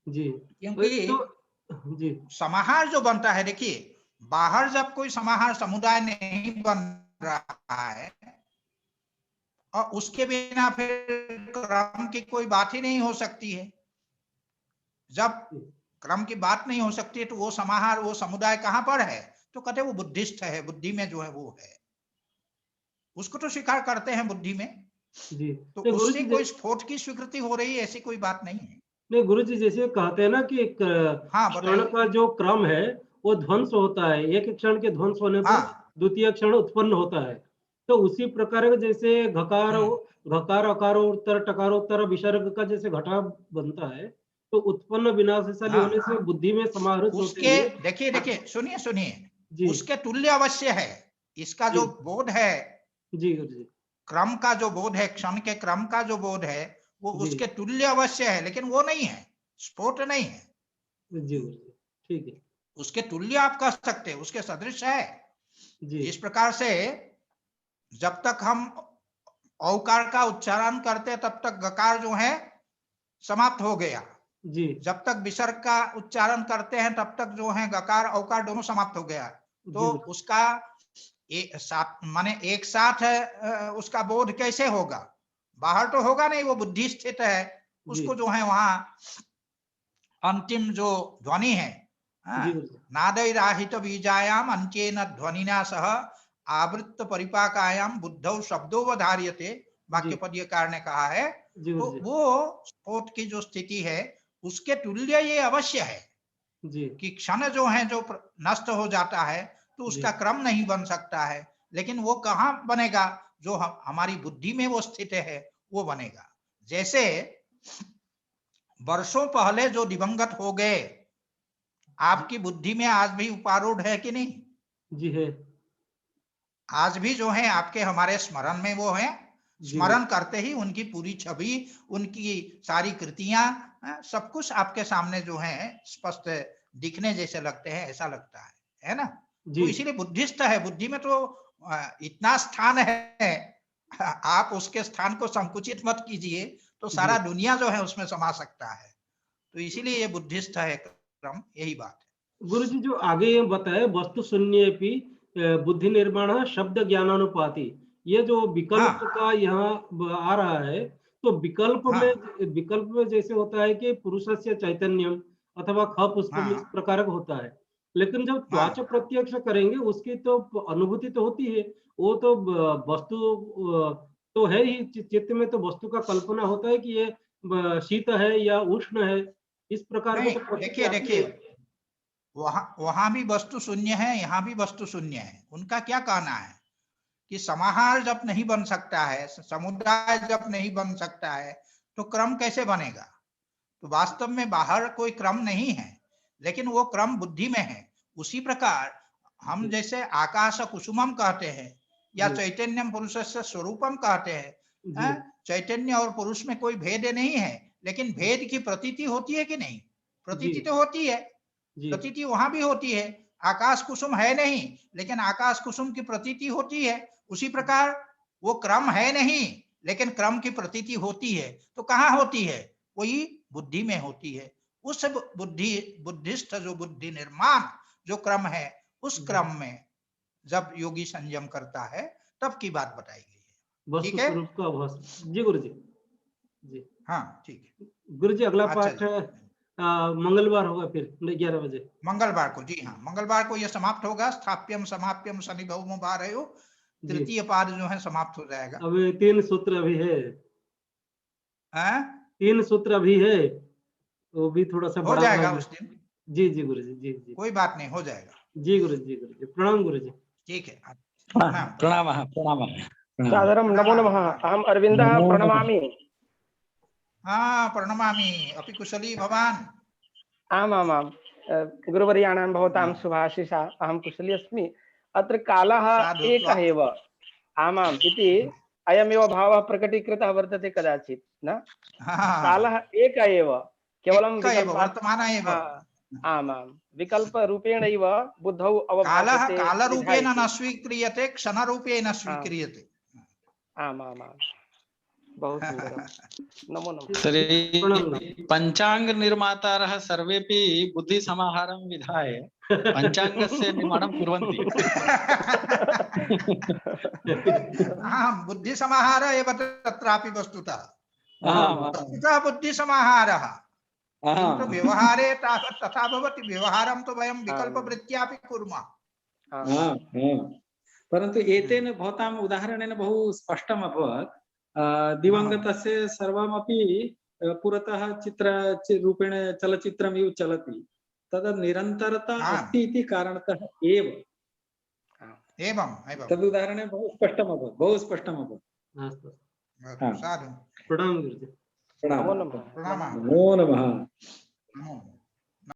S1: जी
S2: क्योंकि
S1: तो जी
S2: समाहार जो बनता है, देखिए बाहर जब कोई समाहार समुदाय नहीं बन रहा है और उसके बिना फिर क्रम की कोई बात ही नहीं हो सकती है। जब क्रम की बात नहीं हो सकती है तो वो समाहार, वो समुदाय कहां पर है? तो कहते वो बुद्धिस्ट है, बुद्धि में जो है वो है, उसको तो स्वीकार करते हैं बुद्धि में।
S1: जी
S2: तो
S1: नहीं गुरु
S2: उससे
S1: जी,
S2: कोई स्फोट की स्वीकृति हो रही है ऐसी कोई बात नहीं है।
S1: नहीं गुरु जी, जैसे कहते हैं ना कि
S2: हाँ
S1: क्षण
S2: बताइए।
S1: का जो क्रम है वो ध्वंस होता है, एक क्षण के ध्वंस होने पर
S2: हाँ।
S1: द्वितीय क्षण उत्पन्न होता है। तो उसी प्रकार जैसे
S2: हम्म।
S1: घकार अकारोत्तर टकारोत्तर विसर्ग का जैसे घटा बनता है, तो उत्पन्न विनाशशाली
S2: हाँ,
S1: होने से बुद्धि में समाहृत होते
S2: उसके
S1: हुए
S2: देखिए देखिए, सुनिए सुनिए,
S1: जी
S2: उसके तुल्य अवश्य है। इसका
S1: जी
S2: जो बोध है,
S1: जी गुरु जी,
S2: क्रम का जो बोध है, क्षण के क्रम का जो बोध है, वो
S1: जी
S2: उसके तुल्य अवश्य है, लेकिन वो नहीं है, स्फोट नहीं है।
S1: जी गुरु जी, ठीक है,
S2: उसके तुल्य आप कह सकते हैं, उसके सदृश है।
S1: जी
S2: जिस प्रकार से जब तक हम औकार का उच्चारण करते तब तक गकार जो है समाप्त हो गया।
S1: जी
S2: जब तक विसर्ग का उच्चारण करते हैं तब तक जो है गकार औकार दोनों समाप्त हो गया। तो
S1: जी गुरु
S2: उसका माने एक साथ उसका बोध कैसे होगा? बाहर तो होगा नहीं, वो बुद्धि स्थित है।
S1: जी
S2: उसको जो है वहां अंतिम जो ध्वनि है,
S1: जी गुरु जी,
S2: नादैराहित बीजायाम अंचेन ध्वनिना सह आवृत्त परिपाकायाम बुद्धौ शब्दो वधार्यते,
S1: जी
S2: वाक्य पद्यकार ने कहा है।
S1: जी गुरु
S2: तो
S1: जी,
S2: वो स्फोट की जो स्थिति है उसके तुल्य ये अवश्य है
S1: जी
S2: कि क्षण जो है जो नष्ट हो जाता है तो
S1: जी
S2: उसका क्रम नहीं बन सकता है, लेकिन वो कहाँ बनेगा? जो हमारी बुद्धि में वो स्थित है वो बनेगा। जैसे वर्षों पहले जो दिवंगत हो गए,
S1: जी
S2: आपकी बुद्धि में आज भी उपारूढ़ है कि नहीं?
S1: जी है,
S2: आज भी जो है आपके हमारे स्मरण में वो है।
S1: जी गुरु
S2: स्मरण करते ही उनकी पूरी छवि, उनकी सारी कृतियां, सब कुछ आपके सामने जो है स्पष्ट दिखने जैसे लगते हैं, ऐसा लगता है ना?
S1: जी
S2: तो इसीलिए बुद्धिस्ट है, बुद्धि में तो इतना स्थान है, आप उसके स्थान को संकुचित मत कीजिए, तो
S1: जी
S2: सारा दुनिया जो है उसमें समा सकता है। तो इसीलिए ये बुद्धिस्ट है क्रम, यही बात है।
S1: गुरु जी, जो आगे ये बताए वस्तु शून्य भी बुद्धि निर्माण शब्द ज्ञानानुपाति, ये जो विकल्प
S2: हाँ
S1: का यहाँ आ रहा है, तो
S2: हाँ
S1: विकल्प में जैसे होता है कि पुरुष से चैतन्यम अथवा ख पुष्पम इस
S2: हाँ
S1: प्रकार का होता है, लेकिन जब त्वच
S2: हाँ।
S1: प्रत्यक्ष करेंगे उसकी तो अनुभूति तो होती है, वो तो वस्तु तो है ही, चित्त में तो वस्तु का कल्पना होता है कि ये शीत है या उष्ण है, इस प्रकार का
S2: नहीं
S1: तो प्रतीति
S2: देखिए
S1: आती
S2: देखिए,
S1: है।
S2: वहां वहां भी वस्तु शून्य है, यहाँ भी वस्तु शून्य है। उनका क्या कहना है कि समाहार जब नहीं बन सकता है, समुदाय जब नहीं बन सकता है, तो क्रम कैसे बनेगा? तो वास्तव में बाहर कोई क्रम नहीं है, लेकिन वो क्रम बुद्धि में है। उसी प्रकार हम
S1: जी
S2: जैसे आकाश कुसुमम कहते हैं या
S1: जी
S2: चैतन्यम पुरुष से स्वरूपम कहते हैं,
S1: जी
S2: चैतन्य और पुरुष में कोई भेद नहीं है, लेकिन
S1: जी
S2: भेद की प्रतीति होती है कि नहीं?
S1: जी
S2: प्रतीति तो होती है,
S1: जी
S2: प्रतीति वहां भी होती है। आकाश कुसुम है नहीं, लेकिन आकाश कुसुम की प्रतीति होती है। उसी प्रकार वो क्रम है नहीं, लेकिन क्रम की प्रतीति होती है। तो कहाँ होती है? वही बुद्धि में होती है। उस बुद्धिस्ट जो बुद्धि निर्माण जो क्रम है, उस
S1: जी
S2: क्रम में जब योगी संयम करता है तब की बात बताई गई है।
S1: वस्तु
S2: ठीक है?
S1: स्वरूप का भास। जी गुरु जी, जी
S2: हाँ ठीक है।
S1: गुरु जी, अगला
S2: अच्छा
S1: पाठ
S2: जी।
S1: मंगलवार होगा फिर 11 बजे।
S2: मंगलवार को, जी हाँ, मंगलवार को यह समाप्त होगा। स्थाप्यम समाप्यम शनि भौमो बारयो,
S1: जी।
S2: तृतीय पाद जो है समाप्त हो जाएगा।
S1: अब 3 सूत्र अभी है,
S2: हैं?
S1: 3 सूत्र अभी है, वो भी थोड़ा सा
S2: हो
S1: बड़ा
S2: जाएगा
S1: है।
S2: उस दिन,
S1: जी जी गुरु जी, जी जी
S2: कोई बात नहीं, हो जाएगा।
S1: जी गुरु जी, गुरु जी प्रणाम गुरु जी।
S2: ठीक है, प्रणाम।
S3: प्रणामः प्रणामः प्रणामः।
S4: सादरं नमो नमः। अहम् अरविन्दः
S3: नमो नमः।
S4: प्रणमामि।
S2: हाँ, प्रणमामि। अपि कुशली भवान्?
S4: आमामां गुरुवर्याणां भवतां
S2: हाँ।
S4: शुभाशिषा, अहं कुशली अस्मि। अत्र कालः
S2: साधु
S4: एकः एव, आमाम् इति अयमेव भावः प्रकटीकृतः वर्तते कदाचित् न।
S2: हाँ,
S4: कालः एकः एव, केवलं
S2: एक एव,
S4: विकल्पात्
S2: वर्तमान एव।
S4: आमां विकल्परूपेणैव बुद्धौ
S2: कालः
S4: अवभासते
S2: कालरूपेण
S4: विधायते।
S2: न स्वीक्रियते, क्षणरूपेण स्वीक्रियते।
S4: आमामां बहु सुन्दरं, नमो नमः।
S3: तर्हि
S1: प्रणाम।
S3: पञ्चाङ्ग निर्मातारः सर्वेपि बुद्धिसमाहारं विधाय पञ्चाङ्गस्य निर्माणं कुर्वन्ति।
S2: हाँ, बुद्धिसमाहार एव तत्रापि वस्तुतः।
S3: आम्,
S2: वस्तुतः बुद्धिसमाहारः, किन्तु
S3: आम्,
S2: व्यवहारे तावत् तथा भवति। व्यवहारं तु वयं
S4: आम्।
S2: विकल्पवृत्त्यापि कुर्मः।
S3: आम्, आम्। परन्तु एतेन भवताम् उदाहरणेन बहु स्पष्टम् अभवत्। दिवङ्गतस्य सर्वमपि पुरतः रूपेण चलचित्रम् इव चलति, तद् निरन्तरता
S2: आम्।
S3: अस्ति इति कारणतः एव
S2: एवम् एवं।
S3: तदुदाहरणे बहु स्पष्टम् अभवत्, बहु स्पष्टम् अभवत्।
S1: अस्तु,
S2: साधु।
S1: प्रणाम गुरु जी।
S4: नमो
S3: प्रणामः
S4: नमः।
S2: प्रणामः।
S3: नमो नमः।
S2: नमो।